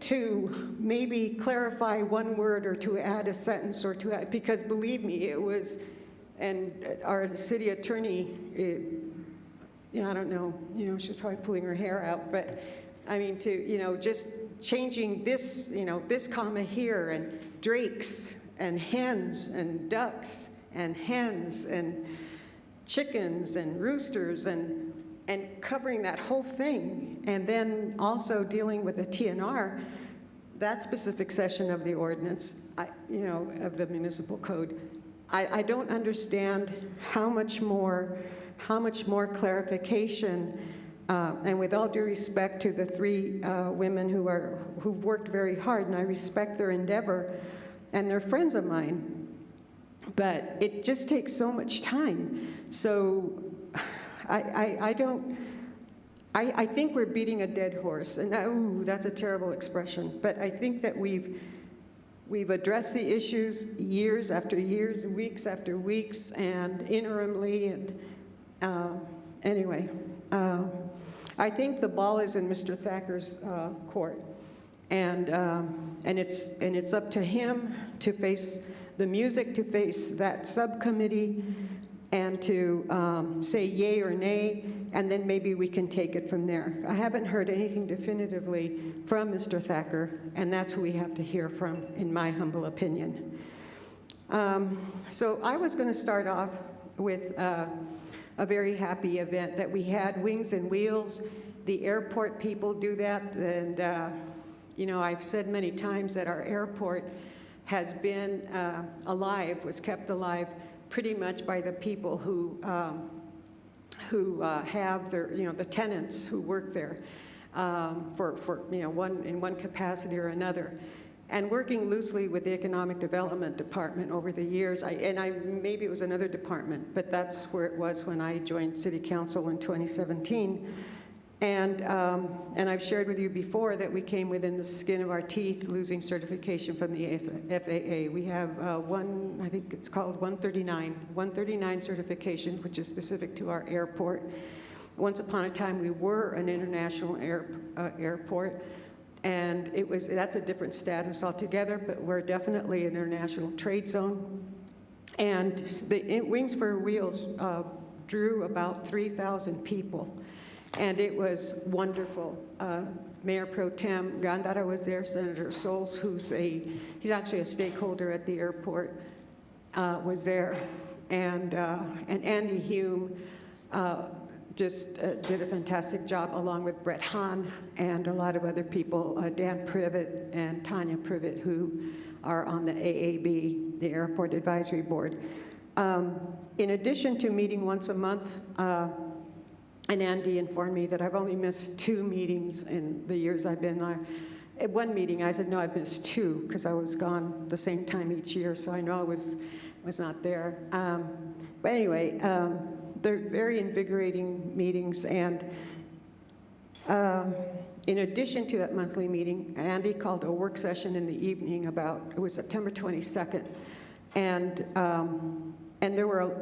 to maybe clarify one word or to add a sentence or to add, because believe me, it was, and our city attorney, I don't know, she's probably pulling her hair out, but I mean, just changing this, this comma here, and drakes, and hens, and ducks, and hens, and chickens, and roosters, and covering that whole thing, and then also dealing with the TNR, that specific section of the ordinance, of the municipal code. I don't understand how much more clarification, and with all due respect to the three women who've worked very hard, and I respect their endeavor, and they're friends of mine, but it just takes so much time. So I think we're beating a dead horse, and that's a terrible expression, but I think that we've addressed the issues years after years, weeks after weeks, and interimly, and anyway, I think the ball is in Mr. Thacker's court, and it's up to him to face the music, to face that subcommittee, and to say yay or nay, and then maybe we can take it from there. I haven't heard anything definitively from Mr. Thacker, and that's who we have to hear from, in my humble opinion. So I was going to start off with a very happy event that we had, Wings and Wheels. The airport people do that, and I've said many times that our airport has been alive, was kept alive pretty much by the people who have their, the tenants who work there for in one capacity or another. And working loosely with the Economic Development Department over the years, maybe it was another department, but that's where it was when I joined City Council in 2017. And I've shared with you before that we came within the skin of our teeth losing certification from the FAA. We have I think it's called 139 certification, which is specific to our airport. Once upon a time, we were an international airport, and that's a different status altogether, but we're definitely an international trade zone. And the Wings for Wheels drew about 3,000 people. And it was wonderful. Mayor Pro Tem Gandara was there, Senator Souls, he's actually a stakeholder at the airport, was there. And Andy Hume just did a fantastic job, along with Brett Hahn and a lot of other people, Dan Privet and Tanya Privet, who are on the AAB, the Airport Advisory Board. In addition to meeting once a month, and Andy informed me that I've only missed 2 meetings in the years I've been there. At one meeting, I said, no, I've missed 2, because I was gone the same time each year, so I know I was not there. But anyway, they're very invigorating meetings, and in addition to that monthly meeting, Andy called a work session in the evening it was September 22nd, and there were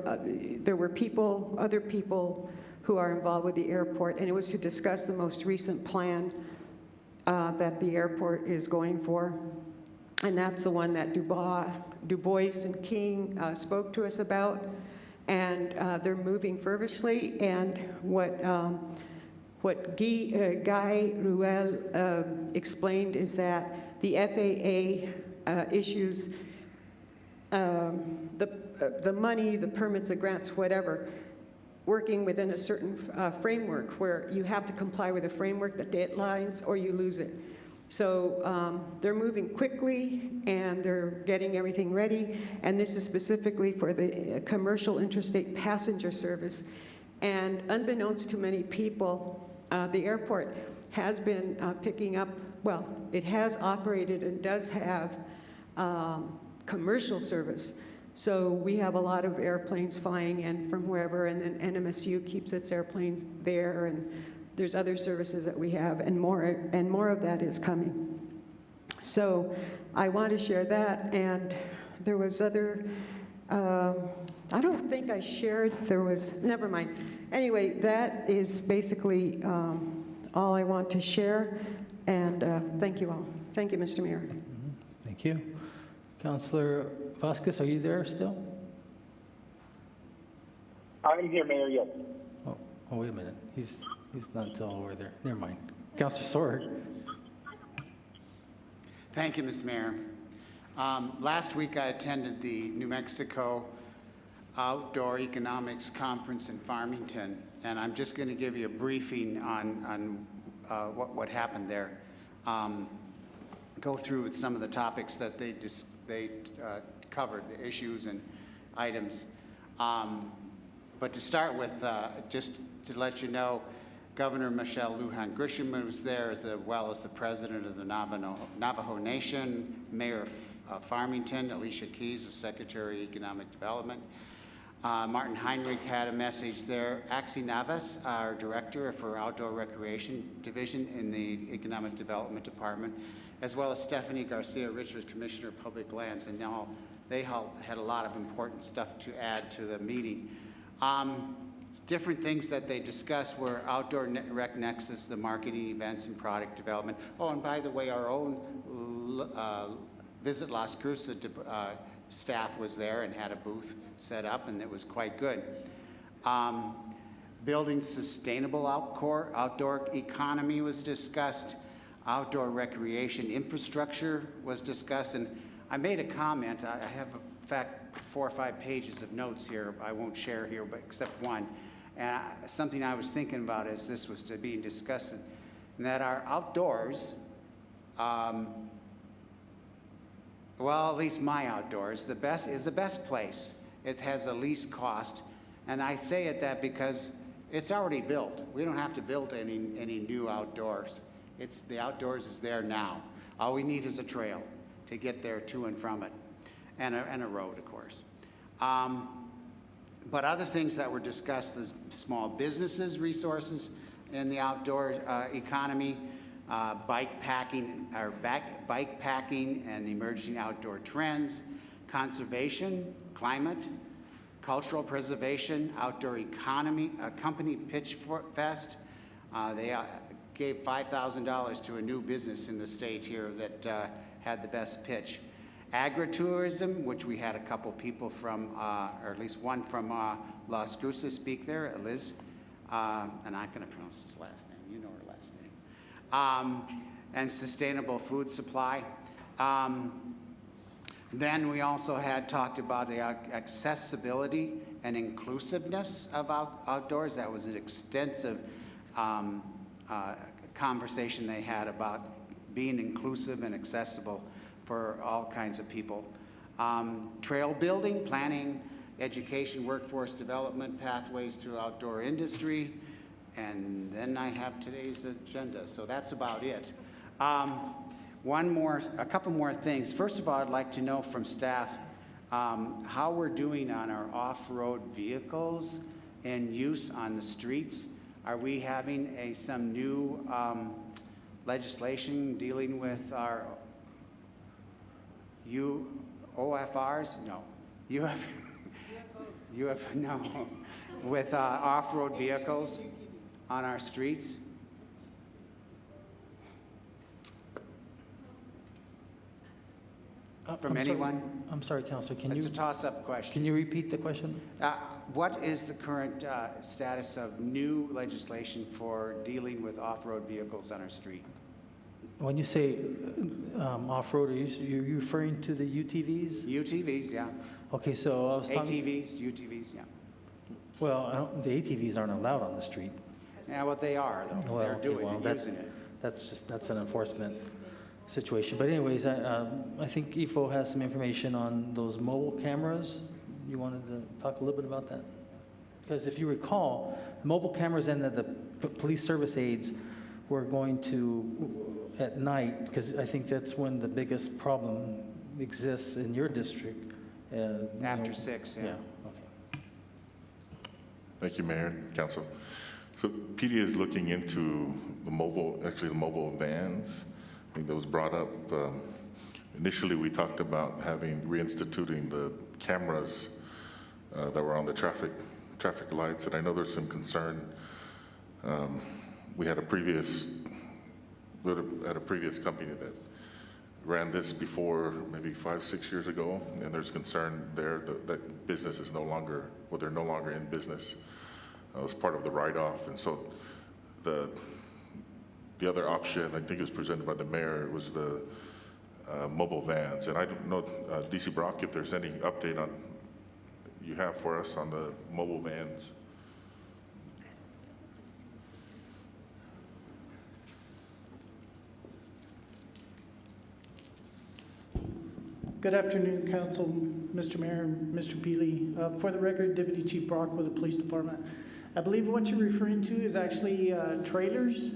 other people who are involved with the airport, and it was to discuss the most recent plan that the airport is going for. And that's the one that Du Bois and King spoke to us about, and they're moving feverishly. And what Guy Ruel explained is that the FAA issues the money, the permits, the grants, whatever, working within a certain framework where you have to comply with the framework, the deadlines, or you lose it. So they're moving quickly, and they're getting everything ready, and this is specifically for the commercial interstate passenger service. And unbeknownst to many people, the airport has been picking up, well, it has operated and does have commercial service. So we have a lot of airplanes flying in from wherever, and then NMSU keeps its airplanes there, and there's other services that we have, and more of that is coming. So I want to share that, and there was other, I don't think I shared, never mind. Anyway, that is basically all I want to share, and thank you all. Thank you, Mr. Mayor. Thank you. Councilor Vasquez, are you there still? I'm here, Mayor, yes. Oh, wait a minute. He's not until over there. Never mind. Councilor Sorg. Thank you, Mr. Mayor. Last week I attended the New Mexico Outdoor Economics Conference in Farmington, and I'm just going to give you a briefing on what happened there. Go through some of the topics that they covered, the issues and items. But to start with, just to let you know, Governor Michelle Lujan Grisham was there, as well as the president of the Navajo Nation, Mayor of Farmington, Alicia Keys, the Secretary of Economic Development. Martin Heinrich had a message there. Axie Navas, our director for Outdoor Recreation Division in the Economic Development Department, as well as Stephanie Garcia Richards, Commissioner of Public Lands, and now they had a lot of important stuff to add to the meeting. Different things that they discussed were Outdoor Rec Nexus, the marketing events and product development. Oh, and by the way, our own Visit Las Cruces staff was there and had a booth set up, and it was quite good. Building sustainable outdoor economy was discussed. Outdoor recreation infrastructure was discussed, and I made a comment. I have, in fact, 4 or 5 pages of notes here. I won't share here, but except one. And something I was thinking about as this was being discussed, and that our outdoors Well, at least my outdoors, the best place. It has the least cost. And I say it that because it's already built. We don't have to build any new outdoors. The outdoors is there now. All we need is a trail to get there to and from it, and a road, of course. But other things that were discussed is small businesses, resources in the outdoor economy, bike packing and emerging outdoor trends, conservation, climate, cultural preservation, outdoor economy, company pitch fest. They gave $5,000 to a new business in the state here that had the best pitch. Agritourism, which we had a couple people from, or at least one from Las Cruces speak there, Liz. I'm not going to pronounce his last name. You know her last name. And sustainable food supply. Then we also had talked about the accessibility and inclusiveness of outdoors. That was an extensive conversation they had about being inclusive and accessible for all kinds of people. Trail building, planning, education, workforce development, pathways to outdoor industry, and then I have today's agenda, so that's about it. A couple more things. First of all, I'd like to know from staff how we're doing on our off-road vehicles and use on the streets. Are we having some new legislation dealing with our OFRs? No. No. With off-road vehicles on our streets? From anyone? I'm sorry, Councilor, It's a toss-up question. Can you repeat the question? What is the current status of new legislation for dealing with off-road vehicles on our street? When you say off-road, are you referring to the UTVs? UTVs, yeah. Okay, so I was talking... ATVs, UTVs, yeah. Well, the ATVs aren't allowed on the street. Yeah, well, they are, though. Well, They're okay, using it. That's an enforcement situation. But anyways, I think EFO has some information on those mobile cameras. You wanted to talk a little bit about that? Because if you recall, the mobile cameras and the police service aids were going to, at night, because I think that's when the biggest problem exists in your district. After 6, yeah. Okay. Thank you, Mayor and Council. So PD is looking into the mobile vans. I think that was brought up. Initially, we talked about reinstituting the cameras that were on the traffic lights, and I know there's some concern. We had a previous company that ran this before, maybe 5-6 years ago, and there's concern there that business is no longer, well, they're no longer in business. It was part of the write-off, and so the other option, I think it was presented by the mayor, was the mobile vans. And I don't know, DC Brock, if there's any update you have for us on the mobile vans. Good afternoon, Council, Mr. Mayor, and Mr. Peely. For the record, Deputy Chief Brock with the Police Department. I believe what you're referring to is actually trailers.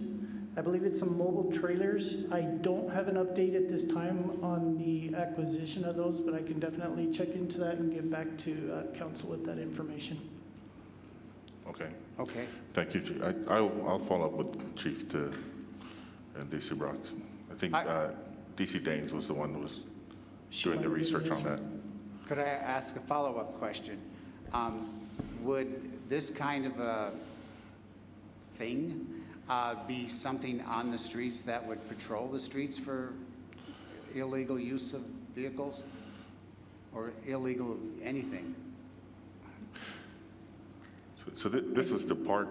I believe it's some mobile trailers. I don't have an update at this time on the acquisition of those, but I can definitely check into that and get back to Council with that information. Okay. Okay. Thank you, Chief. I'll follow up with Chief and DC Brock. I think DC Daines was the one who was doing the research on that. Could I ask a follow-up question? Would this kind of a thing be something on the streets that would patrol the streets for illegal use of vehicles or illegal anything? So this was to park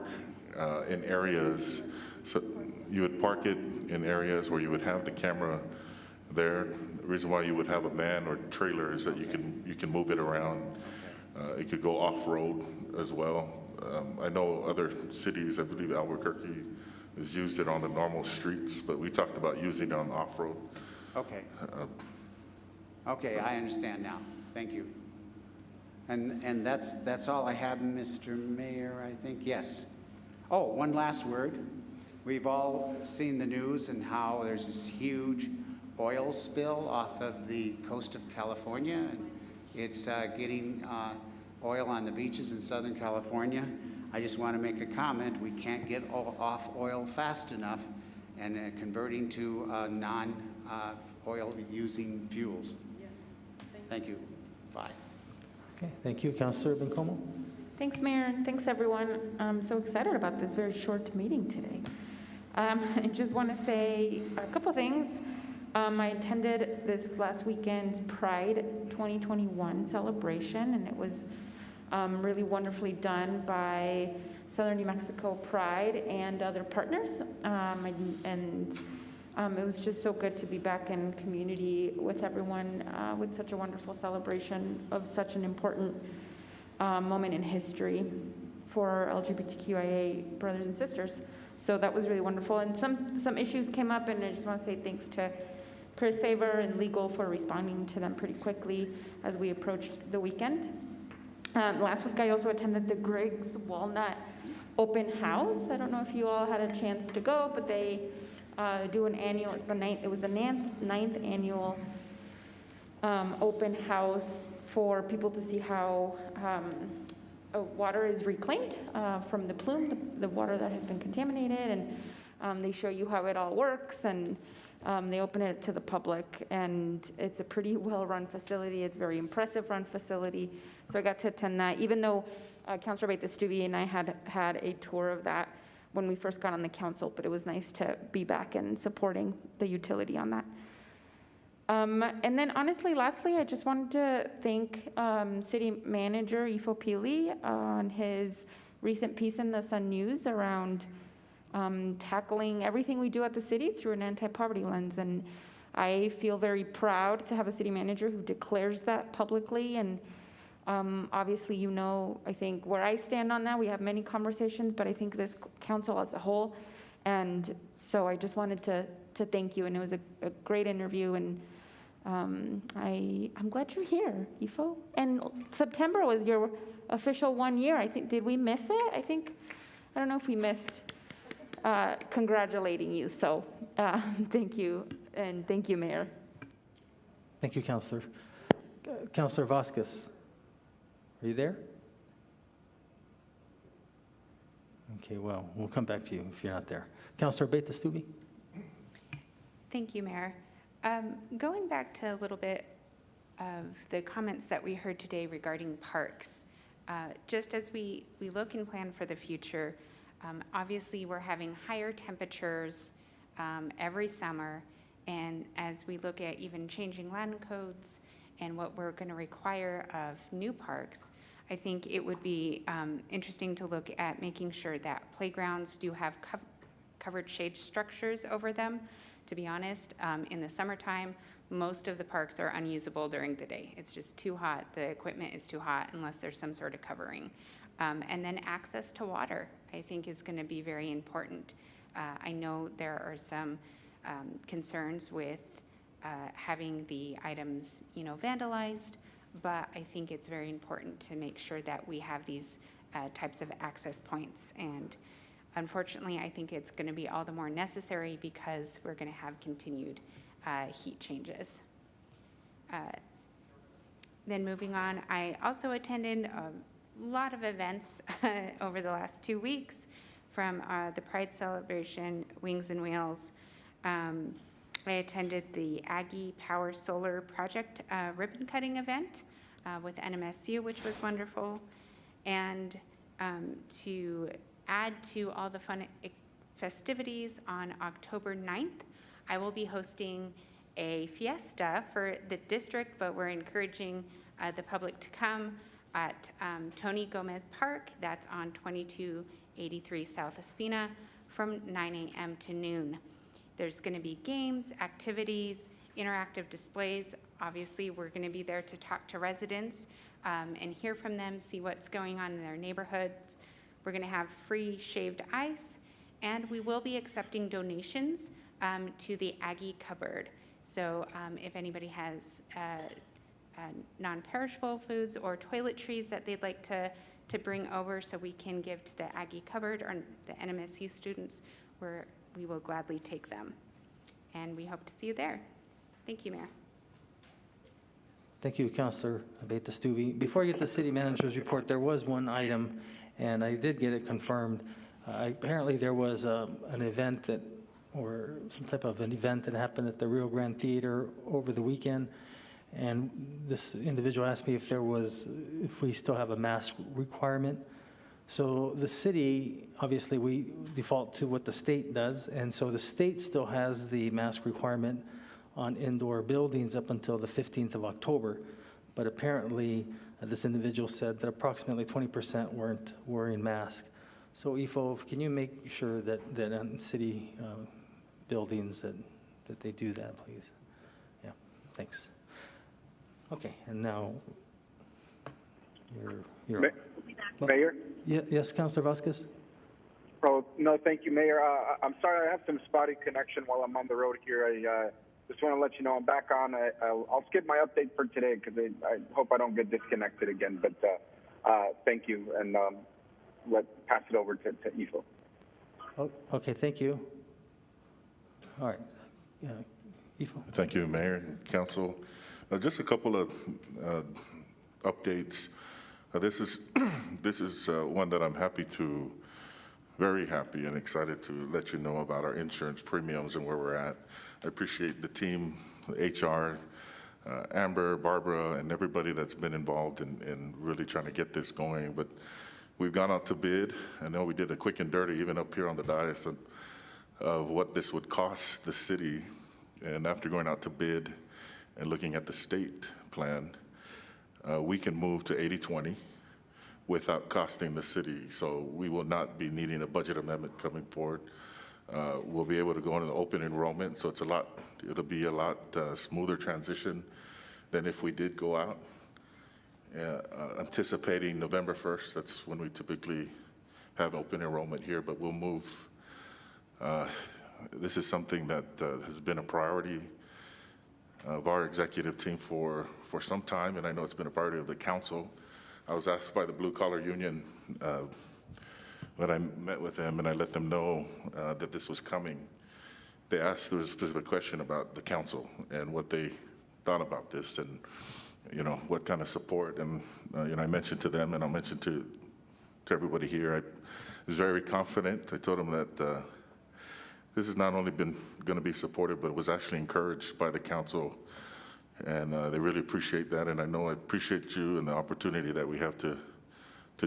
in areas. So you would park it in areas where you would have the camera there. The reason why you would have a van or trailer is that you can move it around. It could go off-road as well. I know other cities, I believe Albuquerque has used it on the normal streets, but we talked about using it on off-road. Okay. Okay, I understand now. Thank you. And that's all I have, Mr. Mayor, I think. Yes. Oh, one last word. We've all seen the news and how there's this huge oil spill off of the coast of California, and it's getting oil on the beaches in Southern California. I just want to make a comment. We can't get off oil fast enough, and converting to non-oil using fuels. Yes. Thank you. Bye. Okay, thank you. Councilor Bencomo? Thanks, Mayor, and thanks, everyone. I'm so excited about this very short meeting today. I just want to say a couple things. I attended this last weekend's Pride 2021 celebration, and it was really wonderfully done by Southern New Mexico Pride and other partners. It was just so good to be back in community with everyone with such a wonderful celebration of such an important moment in history for LGBTQIA brothers and sisters. So that was really wonderful. And some issues came up, and I just want to say thanks to Chris Favor and legal for responding to them pretty quickly as we approached the weekend. Last week I also attended the Griggs Walnut Open House. I don't know if you all had a chance to go, but they do an annual, it was the ninth annual open house for people to see how water is reclaimed from the plume, the water that has been contaminated, and they show you how it all works, and they open it to the public, and it's a pretty well-run facility. It's a very impressive run facility, so I got to attend that, even though Councilor Baita-Stubbe and I had a tour of that when we first got on the council, but it was nice to be back and supporting the utility on that. And then honestly, lastly, I just wanted to thank City Manager Ifo Pili on his recent piece in the Sun News around tackling everything we do at the city through an anti-poverty lens. And I feel very proud to have a city manager who declares that publicly. And obviously, you know, I think where I stand on that, we have many conversations, but I think this council as a whole. And so I just wanted to thank you. And it was a great interview. And I'm glad you're here, Ifo. And September was your official 1 year. I think, did we miss it? I don't know if we missed congratulating you. So thank you, and thank you, Mayor. Thank you, Councilor. Councilor Vasquez, are you there? Okay, well, we'll come back to you if you're not there. Councilor Baita-Stubbe? Thank you, Mayor. Going back to a little bit of the comments that we heard today regarding parks, just as we look and plan for the future, obviously we're having higher temperatures every summer, and as we look at even changing land codes and what we're going to require of new parks, I think it would be interesting to look at making sure that playgrounds do have covered shade structures over them. To be honest, in the summertime, most of the parks are unusable during the day. It's just too hot. The equipment is too hot unless there's some sort of covering. And then access to water, I think, is going to be very important. I know there are some concerns with having the items, vandalized, but I think it's very important to make sure that we have these types of access points. And unfortunately, I think it's going to be all the more necessary because we're going to have continued heat changes. Then moving on, I also attended a lot of events over the last 2 weeks, from the Pride celebration, Wings and Wheels. I attended the Aggie Power Solar Project ribbon cutting event with NMSU, which was wonderful. And to add to all the fun festivities, on October 9th, I will be hosting a fiesta for the district, but we're encouraging the public to come at Tony Gomez Park. That's on 2283 South Espina from 9 a.m. to noon. There's going to be games, activities, interactive displays. Obviously, we're going to be there to talk to residents and hear from them, see what's going on in their neighborhoods. We're going to have free shaved ice, and we will be accepting donations to the Aggie Cupboard. So if anybody has non-perishable foods or toiletries that they'd like to bring over so we can give to the Aggie Cupboard or the NMSU students, we will gladly take them. And we hope to see you there. Thank you, Mayor. Thank you, Councilor Abeyta-Stube. Before I get the city manager's report, there was one item, and I did get it confirmed. Apparently, there was an event or some type of an event that happened at the Rio Grande Theater over the weekend, and this individual asked me if we still have a mask requirement. So the city, obviously, we default to what the state does, and so the state still has the mask requirement on indoor buildings up until the 15th of October. But apparently, this individual said that approximately 20% weren't wearing masks. So IFO, can you make sure that on city buildings that they do that, please? Yeah, thanks. Okay, and now you're Mayor? Yes, Councilor Vasquez? Oh, no, thank you, Mayor. I'm sorry I have some spotty connection while I'm on the road here. I just want to let you know I'm back on. I'll skip my update for today because I hope I don't get disconnected again. But thank you, and pass it over to IFO. Oh, okay, thank you. All right, IFO. Thank you, Mayor and Council. Just a couple of updates. This is one that I'm very happy and excited to let you know about our insurance premiums and where we're at. I appreciate the team, HR, Amber, Barbara, and everybody that's been involved in really trying to get this going. But we've gone out to bid. I know we did a quick and dirty, even up here on the dais, of what this would cost the city. And after going out to bid and looking at the state plan, we can move to 80/20 without costing the city. So we will not be needing a budget amendment coming forward. We'll be able to go into the open enrollment, so it'll be a lot smoother transition than if we did go out. Anticipating November 1st, that's when we typically have open enrollment here, but we'll move. This is something that has been a priority of our executive team for some time, and I know it's been a priority of the council. I was asked by the Blue Collar Union when I met with them, and I let them know that this was coming. There was a specific question about the council and what they thought about this, and what kind of support. And I mentioned to them, and I'll mention to everybody here, I was very confident. I told them that this has not only been going to be supported, but it was actually encouraged by the council, and they really appreciate that. And I know I appreciate you and the opportunity that we have to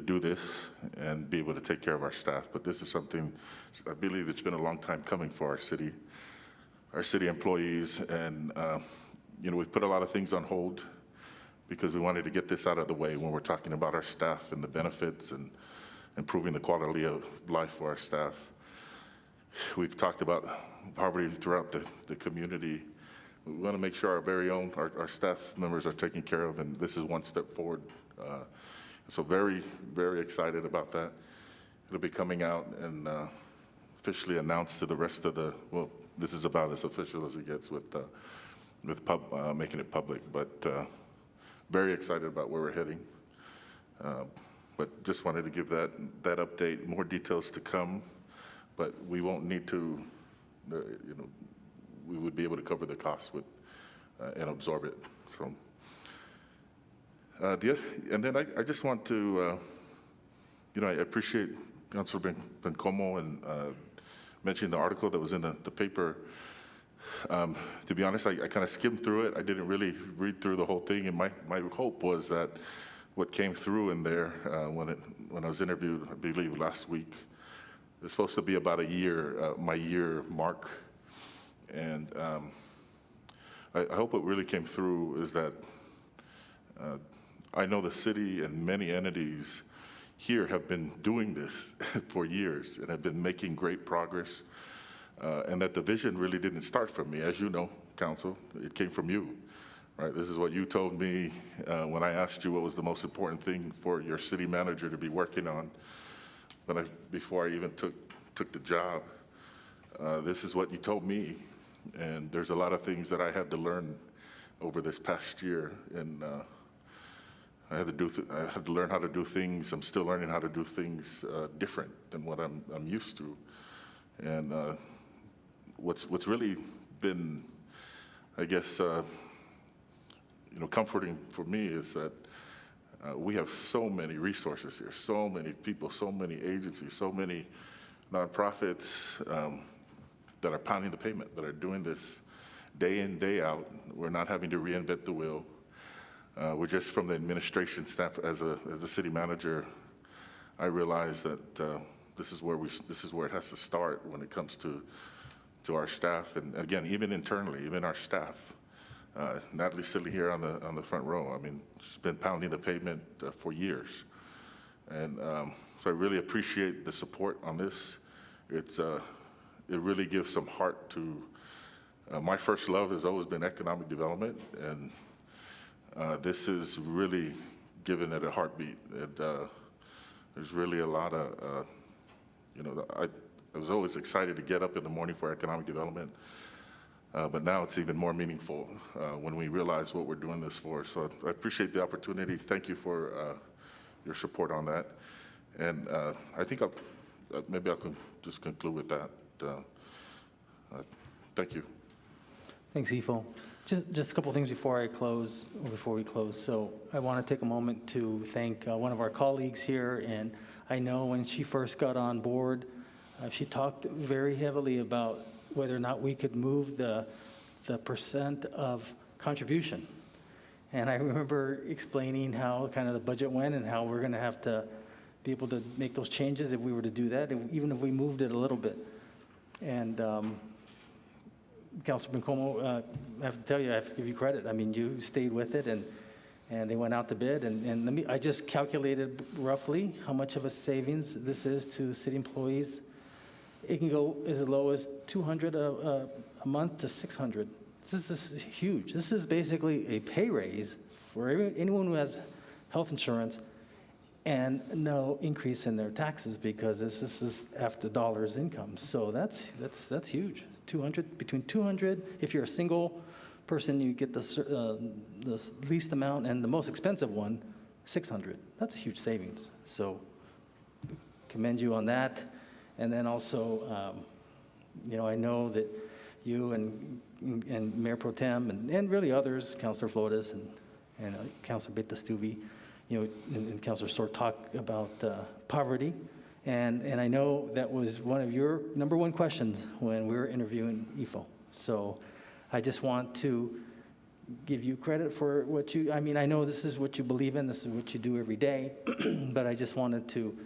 do this and be able to take care of our staff. But this is something, I believe it's been a long time coming for our city employees. And, we've put a lot of things on hold because we wanted to get this out of the way when we're talking about our staff and the benefits and improving the quality of life for our staff. We've talked about poverty throughout the community. We want to make sure our staff members are taken care of, and this is one step forward. So very, very excited about that. It'll be coming out and officially announced to the rest of this is about as official as it gets with making it public, but very excited about where we're heading. But just wanted to give that update. More details to come, but we won't need to, we would be able to cover the costs and absorb it. So, and then I just want to, I appreciate Councilor Bencomo and mentioning the article that was in the paper. To be honest, I kind of skimmed through it. I didn't really read through the whole thing, and my hope was that what came through in there when I was interviewed, I believe last week, it was supposed to be about a year, my year mark. And I hope what really came through is that I know the city and many entities here have been doing this for years and have been making great progress, and that the vision really didn't start from me. As you know, Council, it came from you, right? This is what you told me when I asked you what was the most important thing for your city manager to be working on before I even took the job. This is what you told me And there's a lot of things that I had to learn over this past year, and I had to learn how to do things. I'm still learning how to do things different than what I'm used to. And what's really been, I guess, comforting for me is that we have so many resources here, so many people, so many agencies, so many nonprofits that are pounding the pavement, that are doing this day in, day out. We're not having to reinvent the wheel. We're just from the administration staff. As a city manager, I realize that this is where it has to start when it comes to our staff, and again, even internally, even our staff. Natalie's sitting here on the front row. I mean, she's been pounding the pavement for years, and so I really appreciate the support on this. It really gives some heart to. My first love has always been economic development, and this is really giving it a heartbeat. There's really a lot of, I was always excited to get up in the morning for economic development, but now it's even more meaningful when we realize what we're doing this for. So I appreciate the opportunity. Thank you for your support on that. And I think maybe I can just conclude with that. Thank you. Thanks, Ifo. Just a couple things before we close. So I want to take a moment to thank one of our colleagues here. And I know when she first got on board, she talked very heavily about whether or not we could move the percent of contribution. And I remember explaining how kind of the budget went and how we're going to have to be able to make those changes if we were to do that, even if we moved it a little bit. And Councilor Bencomo, I have to tell you, I have to give you credit. I mean, you stayed with it, and they went out to bid. And I just calculated roughly how much of a savings this is to city employees. It can go as low as $200 a month to $600. This is huge. This is basically a pay raise for anyone who has health insurance and no increase in their taxes, because this is after dollars income. So that's huge. Between 200. If you're a single person, you get the least amount, and the most expensive one, 600. That's a huge savings. So commend you on that. And then also, I know that you and Mayor Pro Tem and really others, Councilor Flores and Councilor Betastuvi, and Councilor Sort talk about poverty. And I know that was one of your number one questions when we were interviewing Ifo. So I just want to give you credit for what I know this is what you believe in, this is what you do every day, but I just wanted to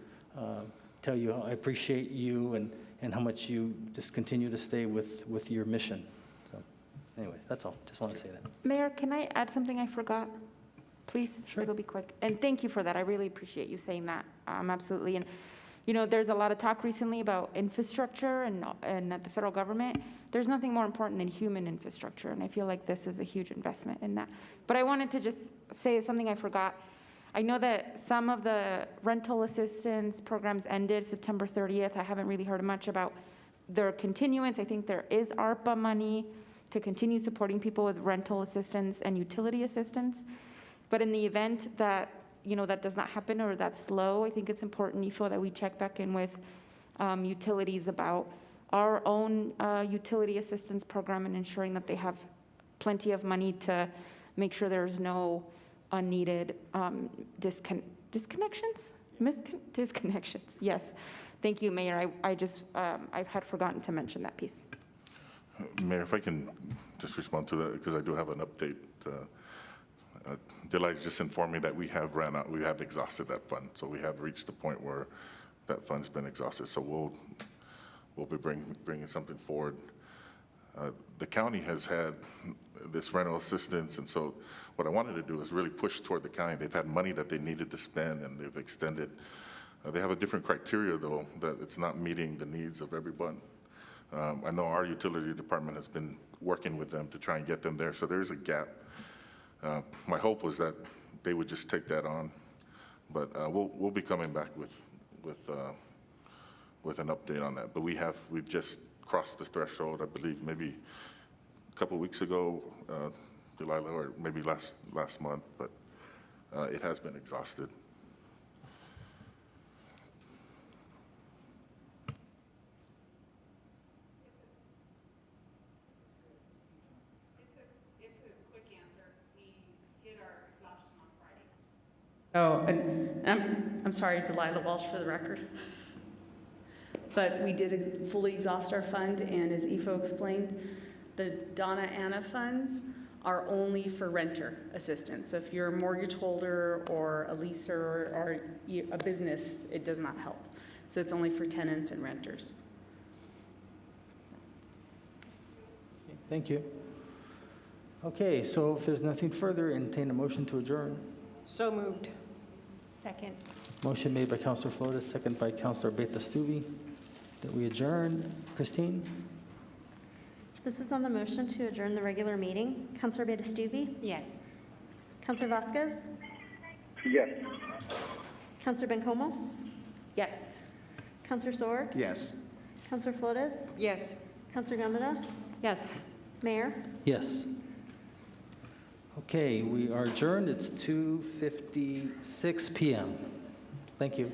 tell you how I appreciate you and how much you just continue to stay with your mission. So anyway, that's all. Just want to say that. Mayor, can I add something I forgot? Please? Sure. It'll be quick. And thank you for that. I really appreciate you saying that. Absolutely. And there's a lot of talk recently about infrastructure and at the federal government. There's nothing more important than human infrastructure, and I feel like this is a huge investment in that. But I wanted to just say something I forgot. I know that some of the rental assistance programs ended September 30th. I haven't really heard much about their continuance. I think there is ARPA money to continue supporting people with rental assistance and utility assistance. But in the event that that does not happen or that's slow, I think it's important, Ifo, that we check back in with utilities about our own utility assistance program and ensuring that they have plenty of money to make sure there's no unneeded disconnections? Disconnections, yes. Thank you, Mayor. I had forgotten to mention that piece. Mayor, if I can just respond to that, because I do have an update. Delight just informed me that we have exhausted that fund. So we have reached the point where that fund's been exhausted. So we'll be bringing something forward. The county has had this rental assistance, and so what I wanted to do is really push toward the county. They've had money that they needed to spend, and they've extended. They have a different criteria, though, that it's not meeting the needs of everyone. I know our utility department has been working with them to try and get them there, so there's a gap. My hope was that they would just take that on, but we'll be coming back with an update on that. But we've just crossed the threshold. I believe maybe a couple weeks ago, Delilah, or maybe last month, but it has been exhausted. It's a quick answer. We hit our exhaustion on Friday. Oh, and I'm sorry, Delilah Walsh for the record. But we did fully exhaust our fund, and as Ifo explained, the Donna Anna funds are only for renter assistance. So if you're a mortgage holder or a leaser or a business, it does not help. So it's only for tenants and renters. Thank you. Okay, so if there's nothing further, entertain a motion to adjourn. So moved. Second. Motion made by Councilor Flores, second by Councilor Beta-Stuvi, that we adjourn. Christine? This is on the motion to adjourn the regular meeting. Councilor Beta-Stuvi? Yes. Councilor Vasquez? Yes. Councilor Bencomo? Yes. Councilor Sorg? Yes. Councilor Flores? Yes. Councilor Gambetta? Yes. Mayor? Yes. Okay, we are adjourned. It's 2:56 p.m. Thank you.